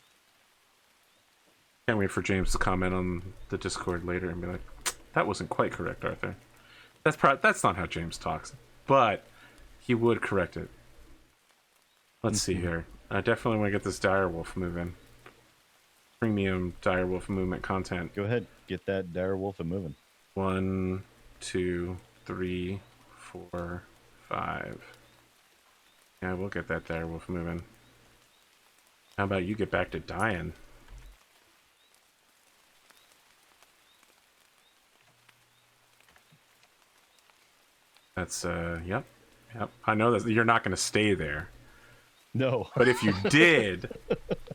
Speaker 1: Can't wait for James to comment on the Discord later and be like, "That wasn't quite correct, Arthur." That's not how James talks, but he would correct it. Let's see here. I definitely want to get this direwolf moving. Premium direwolf movement content.
Speaker 5: Go ahead, get that direwolf moving.
Speaker 1: 1, 2, 3, 4, 5. Yeah, we'll get that direwolf moving. How about you get back to dying? That's yep. I know that you're not going to stay there,
Speaker 5: No.
Speaker 1: but if you did,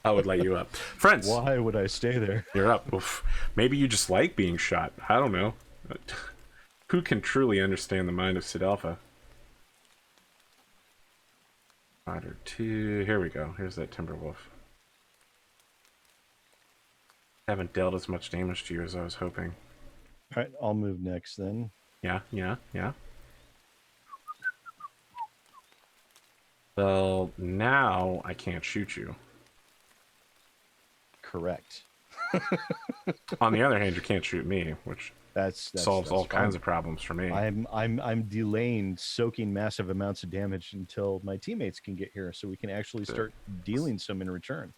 Speaker 1: I would let you up. Friends,
Speaker 5: Why would I stay there?
Speaker 1: you're up. Oof. Maybe you just like being shot. I don't know. Who can truly understand the mind of SidAlpha? Rider 2. Here we go. Here's that Timberwolf. Haven't dealt as much damage to you as I was hoping.
Speaker 5: All right, I'll move next then.
Speaker 1: Yeah. Well, now I can't shoot you.
Speaker 5: Correct.
Speaker 1: On the other hand, you can't shoot me, which
Speaker 5: That's
Speaker 1: solves all
Speaker 5: fine.
Speaker 1: kinds of problems for me.
Speaker 5: I'm delaying soaking massive amounts of damage until my teammates can get here, so we can actually start dealing some in return.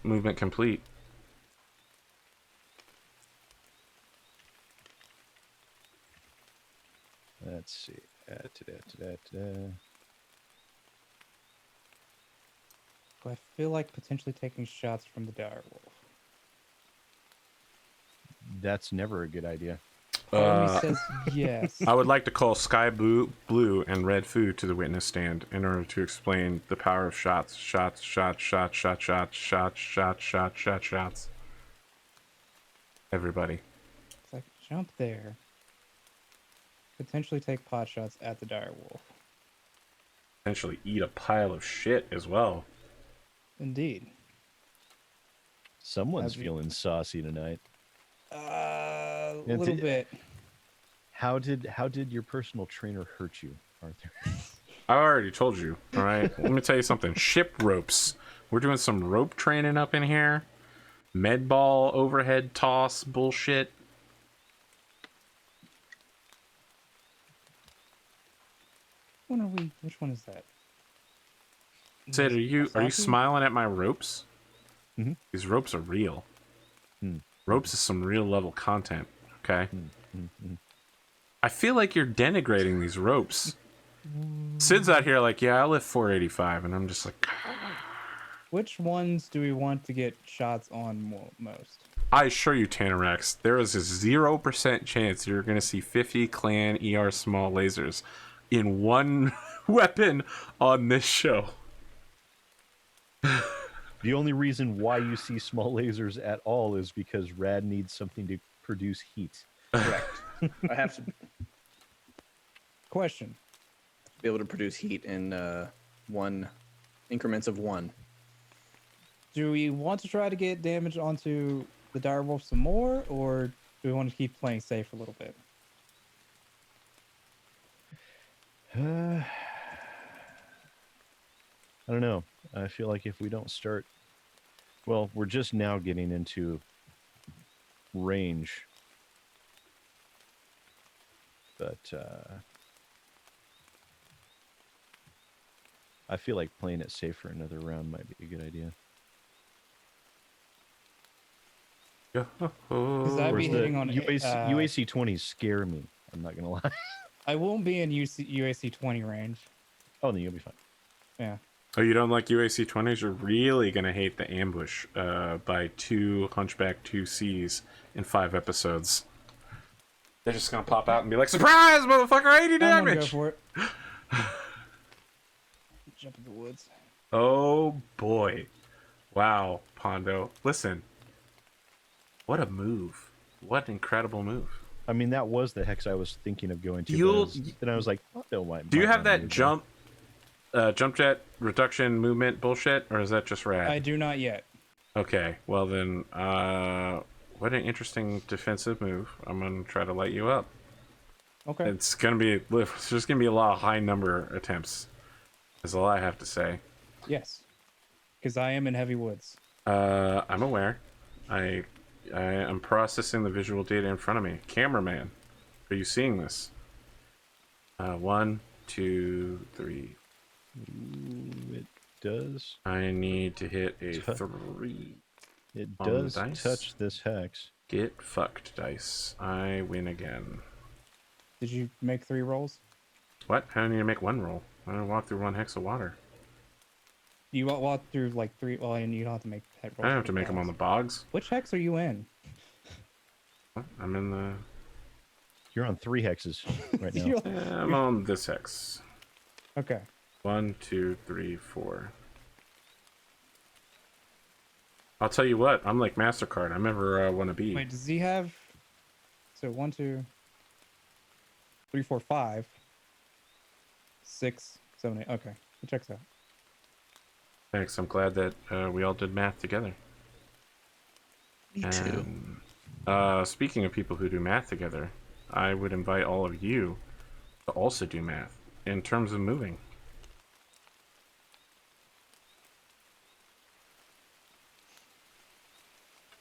Speaker 1: Movement complete.
Speaker 5: Let's see.
Speaker 6: I feel like potentially taking shots from the direwolf.
Speaker 5: That's never a good idea.
Speaker 6: Part of me says yes.
Speaker 1: I would like to call Sky Blue and Red Food to the witness stand in order to explain the power of shots. Shots. Everybody.
Speaker 6: It's like jump there. Potentially take pot shots at the direwolf.
Speaker 1: potentially eat a pile of shit as well.
Speaker 6: Indeed.
Speaker 5: Someone's
Speaker 6: That'd be-
Speaker 5: feeling saucy tonight.
Speaker 6: A
Speaker 5: Yeah,
Speaker 6: little bit.
Speaker 5: How did your personal trainer hurt you, Arthur?
Speaker 1: I already told you. All right. Let me tell you something. Ship ropes. We're doing some rope training up in here. Med ball overhead toss bullshit.
Speaker 6: Which one is that?
Speaker 1: Sid, are you
Speaker 6: Asaki?
Speaker 1: smiling at my ropes?
Speaker 5: Mhm.
Speaker 1: These ropes are real.
Speaker 5: Hmm.
Speaker 1: Ropes is some real level content. Okay.
Speaker 5: Mm-hmm.
Speaker 1: I feel like you're denigrating these ropes. Sid's out here like, yeah, I lift 485, and I'm just like,
Speaker 6: Which ones do we want to get shots on most?
Speaker 1: I assure you, Tanorax, there is a 0% chance you're going to see 50 clan ER small lasers in one weapon on this show.
Speaker 5: The only reason why you see small lasers at all is because Rad needs something to produce heat.
Speaker 2: Correct. I have to
Speaker 6: Question.
Speaker 2: be able to produce heat in one increments of 1.
Speaker 6: Do we want to try to get damage onto the direwolf some more, or do we want to keep playing safe for a little bit?
Speaker 5: I don't know. I feel like if we don't start, well, we're just now getting into range, but I feel like playing it safe for another round might be a good idea.
Speaker 6: Because I'd
Speaker 5: Of
Speaker 6: be
Speaker 5: course,
Speaker 6: hitting
Speaker 5: the
Speaker 6: on
Speaker 5: UAC 20s scare me. I'm not gonna lie.
Speaker 6: I won't be in UAC 20 range.
Speaker 5: Oh, then you'll be fine.
Speaker 6: Yeah.
Speaker 1: Oh, you don't like UAC 20s? You're really going to hate the ambush by 2 Hunchback 2Cs in 5 episodes. They're just going to pop out and be like, surprise, motherfucker, 80
Speaker 6: I'm gonna go
Speaker 1: damage!
Speaker 6: for it. Jump in the woods.
Speaker 1: Oh, boy. Wow, Pondo. Listen. What a move. What an incredible move.
Speaker 5: I mean, that was the hex I was thinking of going to. Then I was like, oh, no, why?
Speaker 1: Do you have that jump jet reduction movement bullshit, or is that just rad?
Speaker 6: I do not yet.
Speaker 1: Okay, well then, what an interesting defensive move. I'm gonna try to light you up.
Speaker 6: Okay.
Speaker 1: It's just gonna be a lot of high number attempts. Is all I have to say.
Speaker 6: Yes. Because I am in heavy woods.
Speaker 1: I'm aware. I am processing the visual data in front of me. Cameraman, are you seeing this? 1, 2, 3.
Speaker 5: Ooh, it does.
Speaker 1: I need to hit a 3.
Speaker 5: It
Speaker 1: On the
Speaker 5: does
Speaker 1: dice?
Speaker 5: touch this hex.
Speaker 1: Get fucked, dice. I win again.
Speaker 6: Did you make 3 rolls?
Speaker 1: What? I need to make 1 roll. I'm gonna walk through 1 hex of water.
Speaker 6: You walk through like 3. Well, and you don't have to make head rolls.
Speaker 1: I don't have
Speaker 6: for
Speaker 1: to make them on the
Speaker 6: bogs.
Speaker 1: bogs.
Speaker 6: Which hex are you in?
Speaker 1: What? I'm in the.
Speaker 5: You're on 3 hexes right now.
Speaker 6: You're-
Speaker 1: I'm on this hex.
Speaker 6: Okay.
Speaker 1: 1, 2, 3, 4. I'll tell you what. I'm like Mastercard. I'm ever want to be.
Speaker 6: Wait, does he have? So 1, 2, 3, 4, 5, 6, 7, 8. Okay, it checks out.
Speaker 1: Thanks. I'm glad that we all did math together.
Speaker 2: Me too.
Speaker 1: Speaking of people who do math together, I would invite all of you to also do math in terms of moving.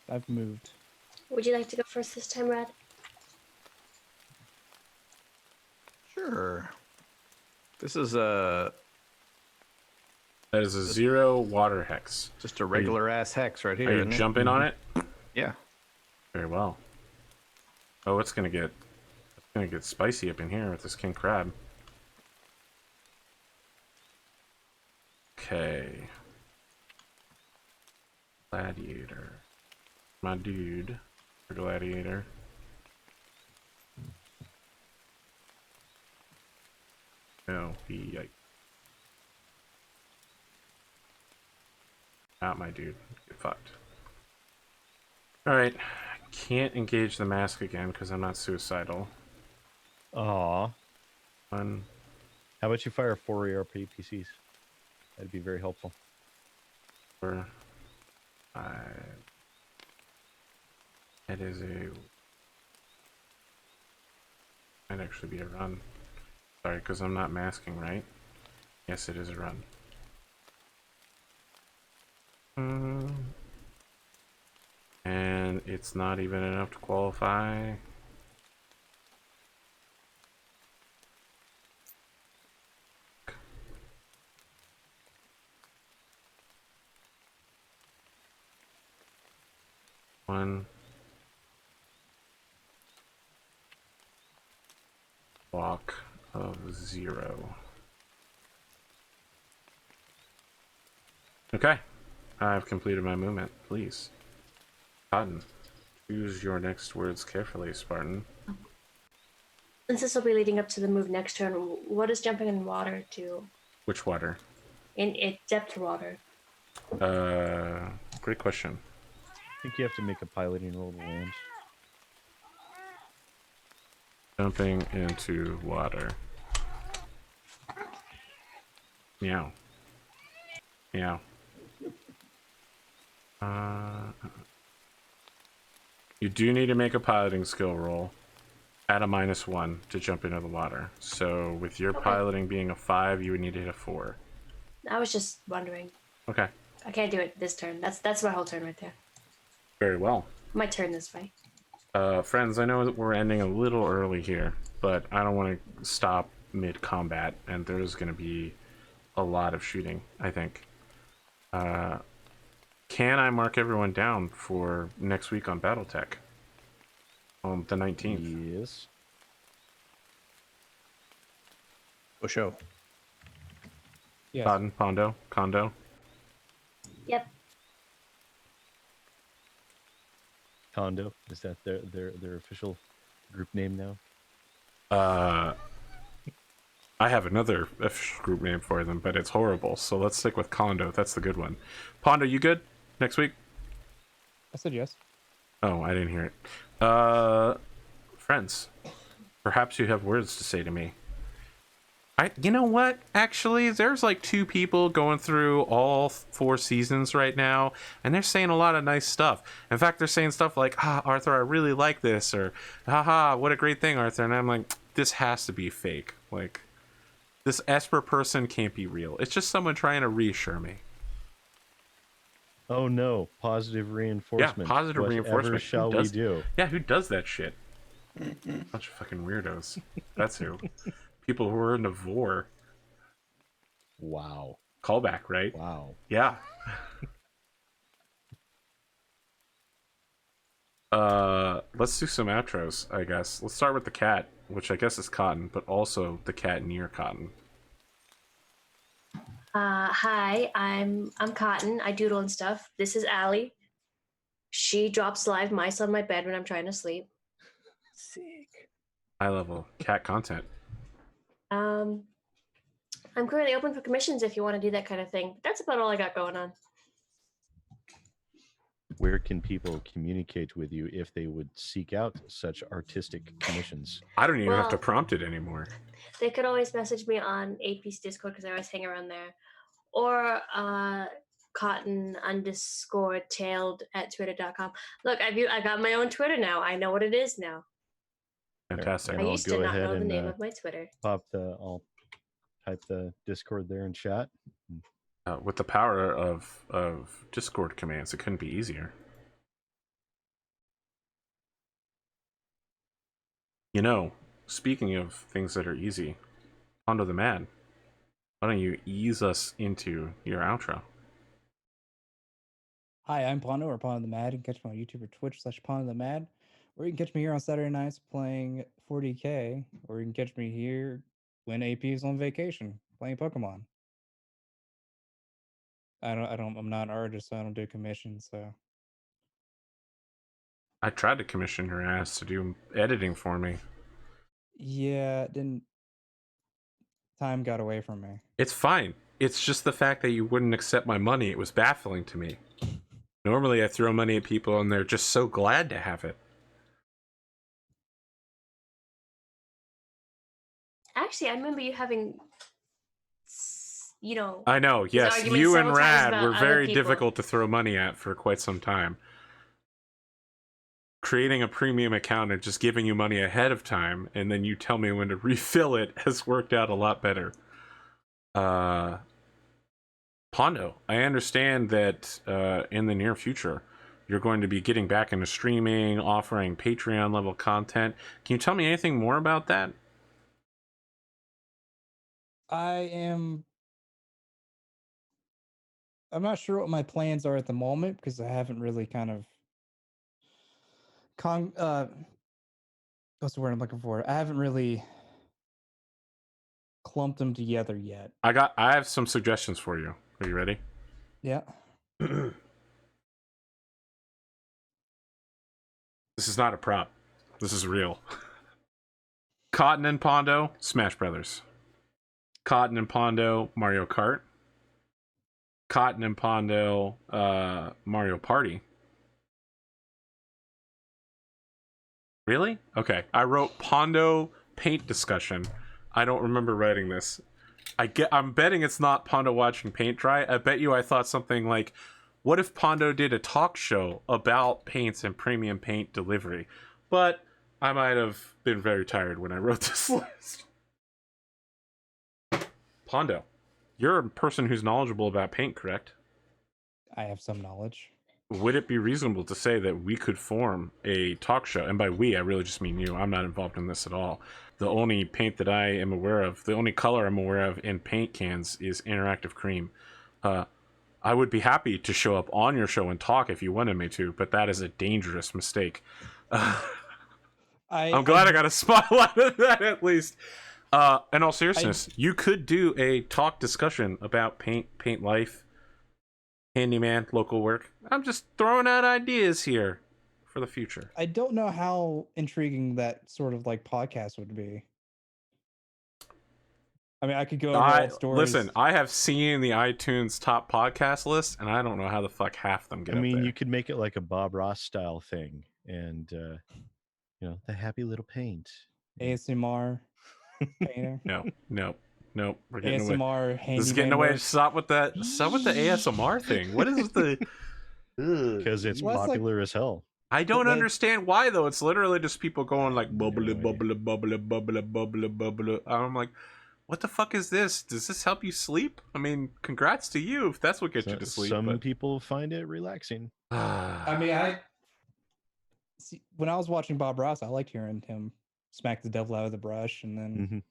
Speaker 6: I've moved.
Speaker 4: Would you like to go first this time, Rad?
Speaker 2: Sure. This is a
Speaker 1: That is a 0 water hex.
Speaker 2: just a regular ass hex right here.
Speaker 1: Are you
Speaker 2: isn't it?
Speaker 1: jumping on it?
Speaker 2: Yeah.
Speaker 1: Very well. Oh, it's gonna get spicy up in here with this king crab. Okay. Gladiator. My dude. For gladiator. No, he not my dude. Get fucked. Alright. Can't engage the mask again because I'm not suicidal.
Speaker 5: Aw.
Speaker 1: 1,
Speaker 5: How about you fire 4 ARPPCs? That'd be very helpful.
Speaker 1: Or it is a might actually be a run. Sorry, because I'm not masking, right? Yes, it is a run. And it's not even enough to qualify. One block of 0. Okay, I've completed my movement. Please, Cotton, choose your next words carefully, Spartan.
Speaker 4: Since this will be leading up to the move next turn, what does jumping in water do?
Speaker 1: Which water?
Speaker 4: In depth water.
Speaker 1: Great question.
Speaker 5: I think you have to make a piloting roll to land.
Speaker 1: Jumping into water. Meow. Meow. You do need to make a piloting skill roll at a -1 to jump into the water. So with your piloting being a 5, you would need to hit a 4.
Speaker 4: I was just wondering.
Speaker 1: Okay.
Speaker 4: I can't do it this turn. That's my whole turn right there.
Speaker 1: Very well.
Speaker 4: My turn this fight.
Speaker 1: Friends, I know that we're ending a little early here, but I don't want to stop mid-combat, and there's going to be a lot of shooting, I think. Can I mark everyone down for next week on Battletech? On the 19th.
Speaker 5: Yes.
Speaker 2: For sure.
Speaker 6: Yes.
Speaker 1: Cotton, Condo.
Speaker 4: Yep.
Speaker 5: Condo. Is that their official group name now?
Speaker 1: I have another official group name for them, but it's horrible, so let's stick with Condo. That's the good one. Pondo, you good next week?
Speaker 6: I said yes.
Speaker 1: Oh, I didn't hear it. Friends, perhaps you have words to say to me. You know what? Actually, there's like 2 people going through all 4 seasons right now, and they're saying a lot of nice stuff. In fact, they're saying stuff like, Arthur, I really like this, or, haha, what a great thing, Arthur. And I'm like, this has to be fake. Like, this Esper person can't be real. It's just someone trying to reasure me.
Speaker 5: Oh no! Positive reinforcement.
Speaker 1: Yeah, positive
Speaker 5: Whatever
Speaker 1: reinforcement.
Speaker 5: shall we do?
Speaker 1: Yeah, who does that shit? Bunch of fucking weirdos. That's who. People who are into vor.
Speaker 5: Wow!
Speaker 1: Callback, right?
Speaker 5: Wow!
Speaker 1: Yeah. Let's do some outros, I guess. Let's start with the cat, which I guess is Cotton, but also the cat near Cotton.
Speaker 4: Hi, I'm Cotton. I doodle and stuff. This is Allie. She drops live mice on my bed when I'm trying to sleep.
Speaker 6: Sick.
Speaker 1: High level cat content.
Speaker 4: I'm currently open for commissions if you want to do that kind of thing. That's about all I got going on.
Speaker 5: Where can people communicate with you if they would seek out such artistic commissions?
Speaker 1: I don't even have to
Speaker 4: Well-
Speaker 1: prompt it anymore.
Speaker 4: They could always message me on AP's Discord because I always hang around there. Or cotton_tailed at twitter.com. Look, I got my own Twitter now. I know what it is now.
Speaker 1: Fantastic.
Speaker 5: And
Speaker 4: I
Speaker 5: I'll
Speaker 4: used
Speaker 5: go
Speaker 4: to not
Speaker 5: ahead
Speaker 4: know the
Speaker 5: and,
Speaker 4: name of my Twitter.
Speaker 5: I'll type the Discord there in chat.
Speaker 1: With the power of Discord commands, it couldn't be easier. You know, speaking of things that are easy, Pondothemad, why don't you ease us into your outro?
Speaker 6: Hi, I'm Pondo or Pondothemad. You can catch me on YouTube or Twitch /Pondothemad. Or you can catch me here on Saturday nights playing 40K. Or you can catch me here when AP is on vacation playing Pokemon. I'm not an artist, so I don't do commissions, so.
Speaker 1: I tried to commission your ass to do editing for me.
Speaker 6: Yeah, it didn't. Time got away from me.
Speaker 1: It's fine. It's just the fact that you wouldn't accept my money. It was baffling to me. Normally I throw money at people and they're just so glad to have it.
Speaker 4: Actually, I remember you having
Speaker 1: I know,
Speaker 4: these
Speaker 1: yes.
Speaker 4: arguments
Speaker 1: You and
Speaker 4: several times
Speaker 1: Rad
Speaker 4: about
Speaker 1: were
Speaker 4: other
Speaker 1: very
Speaker 4: people.
Speaker 1: difficult to throw money at for quite some time. Creating a premium account and just giving you money ahead of time, and then you tell me when to refill it, has worked out a lot better. Pondo, I understand that in the near future, you're going to be getting back into streaming, offering Patreon level content. Can you tell me anything more about that?
Speaker 6: I'm not sure what my plans are at the moment because I haven't really kind of what's the word I'm looking for? I haven't really clumped them together yet.
Speaker 1: I have some suggestions for you. Are you ready?
Speaker 6: Yeah.
Speaker 1: This is not a prop. This is real. Cotton and Pondo, Smash Brothers. Cotton and Pondo, Mario Kart. Cotton and Pondo, Mario Party. Really? Okay. I wrote Pondo paint discussion. I don't remember writing this. I'm betting it's not Pondo watching paint dry. I bet you I thought something like, what if Pondo did a talk show about paints and premium paint delivery? But I might have been very tired when I wrote this list. Pondo, you're a person who's knowledgeable about paint, correct?
Speaker 6: I have some knowledge.
Speaker 1: Would it be reasonable to say that we could form a talk show? And by we, I really just mean you. I'm not involved in this at all. The only paint that I am aware of, the only color I'm aware of in paint cans is interactive cream. I would be happy to show up on your show and talk if you wanted me to, but that is a dangerous mistake. I'm glad I got a spotlight of that at least. In all seriousness, you could do a talk discussion about paint life, handyman, local work. I'm just throwing out ideas here for the future.
Speaker 6: I don't know how intriguing that sort of like podcast would be. I mean, I could go over old stories.
Speaker 1: Listen, I have seen the iTunes top podcast list, and I don't know how the fuck half them get
Speaker 5: I
Speaker 1: up
Speaker 5: mean,
Speaker 1: there.
Speaker 5: you could make it like a Bob Ross style thing, and the happy little paint.
Speaker 6: ASMR painter.
Speaker 1: No, we're getting away.
Speaker 6: ASMR handyman.
Speaker 1: This is getting away.
Speaker 6: work.
Speaker 1: Stop with the ASMR thing. What is the?
Speaker 5: Because it's
Speaker 6: Well, that's
Speaker 5: popular as hell.
Speaker 1: I don't
Speaker 6: But
Speaker 1: understand why though. It's literally just people going like bubbly, bubbly, bubbly, bubbly, bubbly, bubbly. I'm like, what the fuck is this? Does this help you sleep? I mean, congrats to you if that's what gets you to sleep.
Speaker 5: Some people find it relaxing.
Speaker 6: I mean, I see when I was watching Bob Ross, I liked hearing him smack the devil out of the brush, and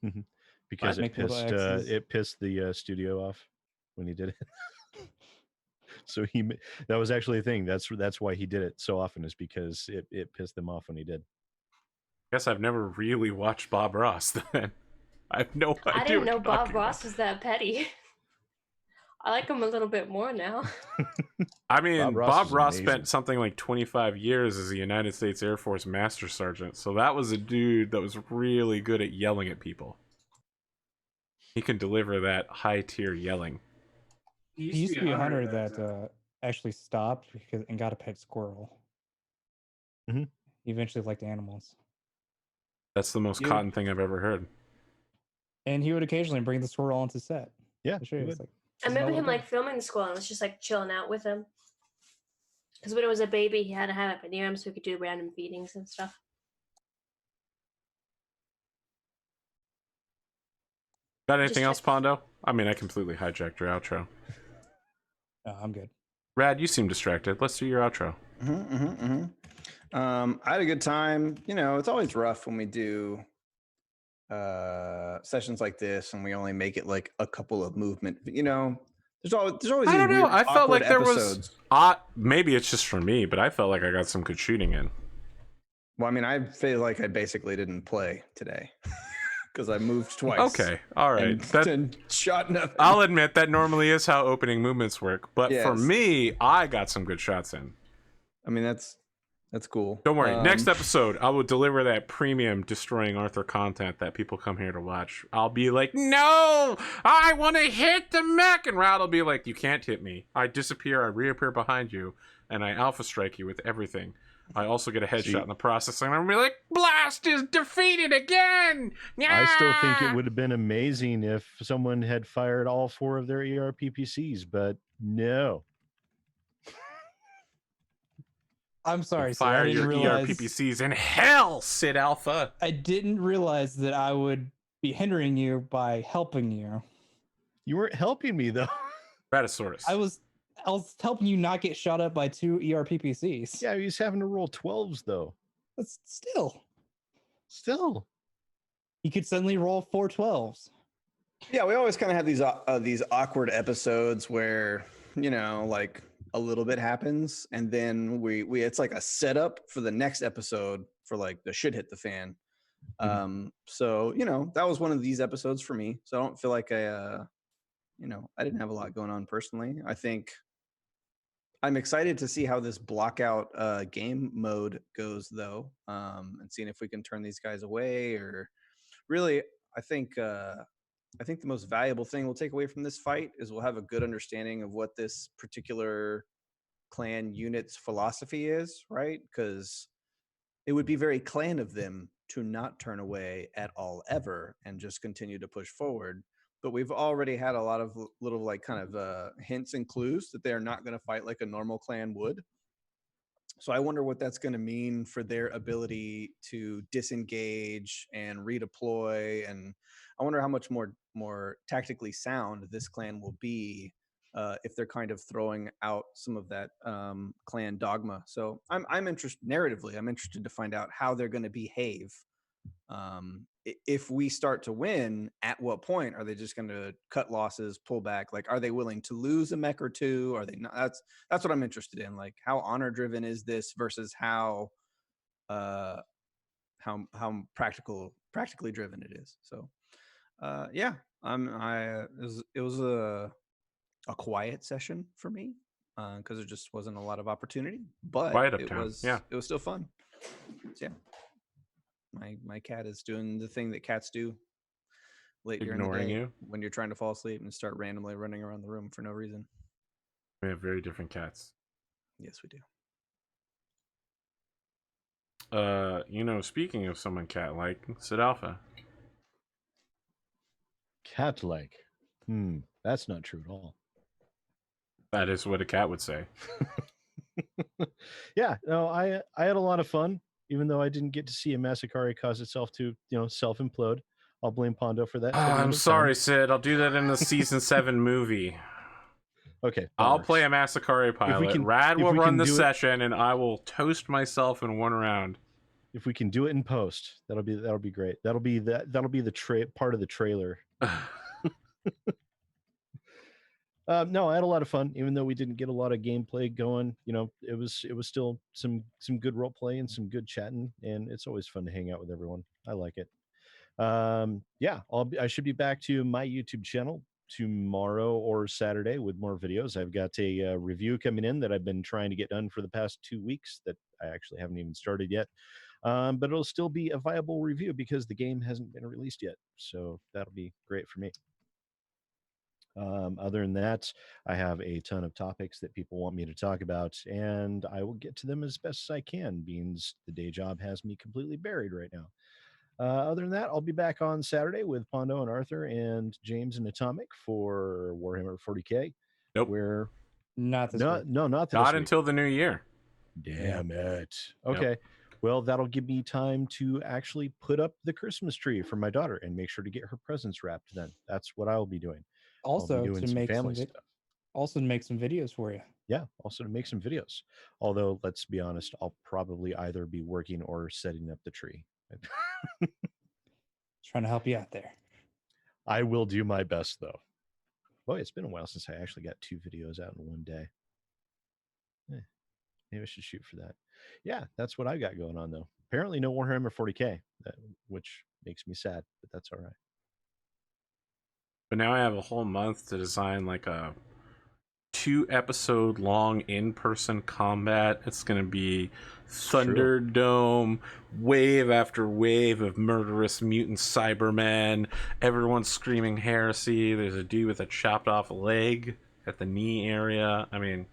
Speaker 6: then
Speaker 5: Because
Speaker 6: Make little X's.
Speaker 5: it pissed the studio off when he did it. So that was actually a thing. That's why he did it so often, is because it pissed them off when he did.
Speaker 1: Guess I've never really watched Bob Ross then. I have no idea.
Speaker 4: I didn't
Speaker 1: what
Speaker 4: know
Speaker 1: you're
Speaker 4: Bob
Speaker 1: talking
Speaker 4: Ross was that petty. I like him a little bit more now.
Speaker 1: I mean,
Speaker 5: Bob
Speaker 1: Bob
Speaker 5: is
Speaker 1: Ross
Speaker 5: amazing.
Speaker 1: spent something like 25 years as a United States Air Force Master Sergeant, so that was a dude that was really good at yelling at people. He can deliver that high-tier yelling.
Speaker 6: he used to be a hunter that actually stopped and got a pet squirrel.
Speaker 5: Mhm.
Speaker 6: He eventually liked animals,
Speaker 1: That's the most
Speaker 6: Yeah.
Speaker 1: cotton thing I've ever heard.
Speaker 6: and he would occasionally bring the squirrel onto set.
Speaker 5: Yeah,
Speaker 6: To show you,
Speaker 5: he
Speaker 6: it's
Speaker 5: would.
Speaker 6: like,
Speaker 4: I remember
Speaker 6: no
Speaker 4: him
Speaker 6: way.
Speaker 4: like filming the squirrel and was just like chilling out with him. Because when it was a baby, he had to have it near him so he could do random feedings and stuff.
Speaker 1: Got anything
Speaker 4: Just
Speaker 1: else, Pondo? I mean, I completely hijacked your outro.
Speaker 6: No, I'm good.
Speaker 1: Rad, you seem distracted. Let's do your outro.
Speaker 2: I had a good time. It's always rough when we do sessions like this and we only make it like a couple of movement. There's always
Speaker 1: I
Speaker 2: these
Speaker 1: don't know.
Speaker 2: weird,
Speaker 1: I felt
Speaker 2: awkward
Speaker 1: like there
Speaker 2: episodes.
Speaker 1: was. Maybe it's just for me, but I felt like I got some good shooting in.
Speaker 2: Well, I mean, I feel like I basically didn't play today because I moved twice.
Speaker 1: Okay, all right.
Speaker 2: And shot nothing.
Speaker 1: I'll admit that normally is how opening movements work, but for
Speaker 2: Yes.
Speaker 1: me, I got some good shots in.
Speaker 2: I mean, that's cool.
Speaker 1: Don't worry. Next episode, I will deliver that premium Destroying Arthur content that people come here to watch. I'll be like, no, I want to hit the mech. And Rad will be like, you can't hit me. I disappear. I reappear behind you. and I alpha strike you with everything, I also get a headshot
Speaker 5: See-
Speaker 1: in the process, and I'm like, Blast is defeated again!
Speaker 5: I still think it
Speaker 1: Yeah!
Speaker 5: would have been amazing if someone had fired all 4 of their ERPPCs, but no.
Speaker 6: I'm sorry, Sid. I
Speaker 1: Fire
Speaker 6: didn't
Speaker 1: your
Speaker 6: realize.
Speaker 1: ERPPCs in hell, SidAlpha!
Speaker 6: I didn't realize that I would be hindering you by helping you.
Speaker 5: You weren't helping me though.
Speaker 1: Raddosaurus.
Speaker 6: I was helping you not get shot up by 2 ERPPCs.
Speaker 5: Yeah, he's having to roll 12s though.
Speaker 6: That's still.
Speaker 5: He
Speaker 6: could suddenly roll 4 12s.
Speaker 2: Yeah, we always kind of have these awkward episodes where, you know, like a little bit happens and then we it's like a setup for the next episode for like the shit hit the fan. So, you know, that was one of these episodes for me. So I don't feel like I didn't have a lot going on personally. I think I'm excited to see how this blockout game mode goes though. And seeing if we can turn these guys away or really, I think the most valuable thing we'll take away from this fight is we'll have a good understanding of what this particular clan unit's philosophy is, right? Because it would be very clan of them to not turn away at all ever and just continue to push forward. But we've already had a lot of little like kind of hints and clues that they're not going to fight like a normal clan would. So I wonder what that's going to mean for their ability to disengage and redeploy, and I wonder how much more tactically sound this clan will be if they're kind of throwing out some of that clan dogma. So I'm interested narratively. I'm interested to find out how they're going to behave. If we start to win, at what point are they just going to cut losses, pull back? Like, are they willing to lose a mech or two? Are they not? That's what I'm interested in. Like, how honor driven is this versus how practically driven it is. So, yeah, it was a quiet session for me because there just wasn't a lot of opportunity, but
Speaker 1: Quiet
Speaker 2: it
Speaker 1: uptown,
Speaker 2: was
Speaker 1: yeah.
Speaker 2: it was still fun. So, yeah. My cat is doing the thing that cats do late during the
Speaker 1: Ignoring
Speaker 2: day
Speaker 1: you?
Speaker 2: when you're trying to fall asleep and start randomly running around the room for no reason.
Speaker 1: We have very different cats.
Speaker 2: Yes, we do.
Speaker 1: You know, speaking of someone cat-like, SidAlpha.
Speaker 5: cat-like. That's not true at all.
Speaker 1: That is what a cat would say.
Speaker 5: Yeah, no, I had a lot of fun, even though I didn't get to see a Masakari cause itself to, self-implode. I'll blame Pondo for that.
Speaker 1: Oh, I'm sorry, Sid. I'll do that in the season 7 movie.
Speaker 5: Okay.
Speaker 1: I'll play a Masakari pilot. Rad will run the session, and I will toast myself in one round.
Speaker 5: If we can do it in post, that'll be great. That'll be the part of the trailer. No, I had a lot of fun, even though we didn't get a lot of gameplay going. It was still some good role play and some good chatting, and it's always fun to hang out with everyone. I like it. Yeah, I should be back to my YouTube channel tomorrow or Saturday with more videos. I've got a review coming in that I've been trying to get done for the past 2 weeks that I actually haven't even started yet. But it'll still be a viable review because the game hasn't been released yet. So that'll be great for me. Other than that, I have a ton of topics that people want me to talk about, and I will get to them as best as I can, being the day job has me completely buried right now. Other than that, I'll be back on Saturday with Pondo and Arthur and James and Atomic for Warhammer 40K.
Speaker 1: Nope.
Speaker 5: Where
Speaker 6: Not this week.
Speaker 5: No, not this
Speaker 1: Not
Speaker 5: week.
Speaker 1: until the new year.
Speaker 5: Damn it. Okay. Yep. Well, that'll give me time to actually put up the Christmas tree for my daughter and make sure to get her presents wrapped then. That's what I'll be doing.
Speaker 6: Also,
Speaker 5: to make
Speaker 6: some videos for you.
Speaker 5: Yeah, also to make some videos. Although, let's be honest, I'll probably either be working or setting up the tree.
Speaker 6: Trying to help you out there.
Speaker 5: I will do my best, though. Boy, it's been a while since I actually got 2 videos out in one day. Maybe I should shoot for that. Yeah, that's what I got going on, though. Apparently no Warhammer 40K, which makes me sad, but that's all right.
Speaker 1: But now I have a whole month to design like a 2-episode long in-person combat. It's going to be Thunderdome, wave after wave of murderous mutant Cybermen. Everyone's screaming heresy. There's a dude with a chopped off leg at the knee area. I mean,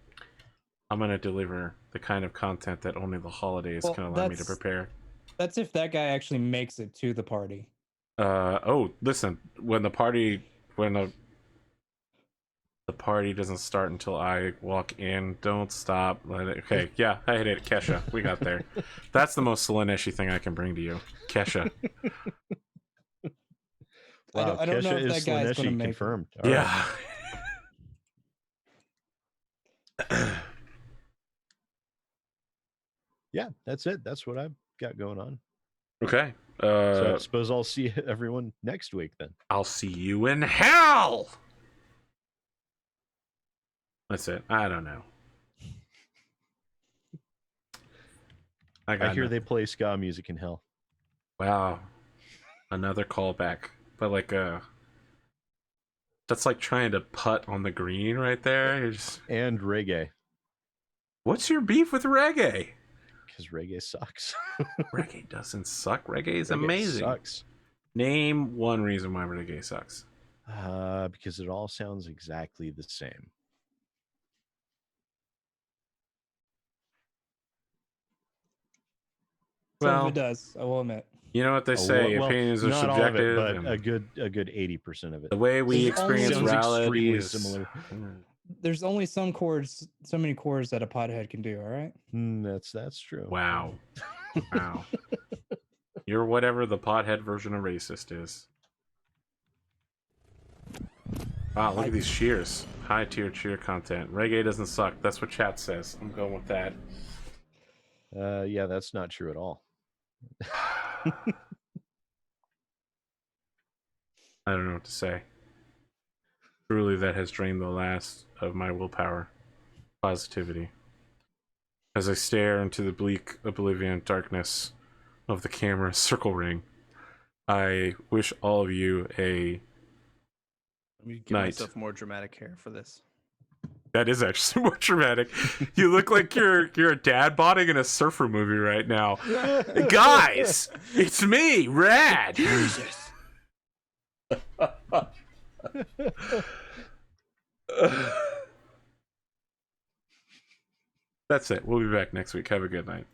Speaker 1: I'm gonna deliver the kind of content that only the holidays
Speaker 6: Well,
Speaker 1: can allow me to prepare.
Speaker 6: That's if that guy actually makes it to the party.
Speaker 1: Oh, listen, when the party doesn't start until I walk in, don't stop. Okay, yeah, I hit it, Kesha. We got there. That's the most Slaaneshi thing I can bring to you, Kesha.
Speaker 5: Wow,
Speaker 6: I don't know
Speaker 5: Kesha
Speaker 6: if
Speaker 5: is
Speaker 6: that guy's gonna
Speaker 5: Slaaneshi
Speaker 6: make it.
Speaker 5: confirmed. All right.
Speaker 1: Yeah.
Speaker 5: Yeah, that's it. That's what I've got going on.
Speaker 1: Okay.
Speaker 5: So I suppose I'll see everyone next week then.
Speaker 1: I'll see you in hell. That's it. I don't know.
Speaker 5: I hear they play ska music in hell.
Speaker 1: Wow. Another callback. But like that's like trying to putt on the green right there.
Speaker 5: And reggae,
Speaker 1: What's your beef with reggae?
Speaker 5: because reggae sucks.
Speaker 1: Reggae doesn't suck. Reggae is
Speaker 5: Reggae
Speaker 1: amazing.
Speaker 5: Sucks.
Speaker 1: Name one reason why reggae sucks.
Speaker 5: Because it all sounds exactly the same.
Speaker 6: Some of
Speaker 1: Well,
Speaker 6: it does, I will admit.
Speaker 1: you know what they
Speaker 5: Oh,
Speaker 1: say,
Speaker 5: well,
Speaker 1: opinions are
Speaker 5: not
Speaker 1: subjective.
Speaker 5: all of it, but
Speaker 1: and
Speaker 5: a good 80% of it.
Speaker 1: the way we
Speaker 6: There's only-
Speaker 1: experience
Speaker 6: Sounds
Speaker 1: reality
Speaker 5: extremely
Speaker 1: is
Speaker 5: similar.
Speaker 6: There's only so many chords that a pothead can do, all right?
Speaker 5: That's true.
Speaker 1: Wow. Wow. You're whatever the pothead version of racist is. Wow, look at these cheers. High tier cheer content. Reggae doesn't suck. That's what chat says. I'm going with that.
Speaker 5: Yeah, that's not true at all.
Speaker 1: I don't know what to say. Truly, that has drained the last of my willpower. Positivity. As I stare into the bleak oblivion darkness of the camera circle ring, I wish all of you a...
Speaker 2: Let me give
Speaker 1: Night.
Speaker 2: myself more dramatic hair for this.
Speaker 1: That is actually more dramatic. You look like you're a dad bodding in a surfer movie right now. Guys, it's me, Rad.
Speaker 2: Jesus.
Speaker 1: That's it. We'll be back next week. Have a good night.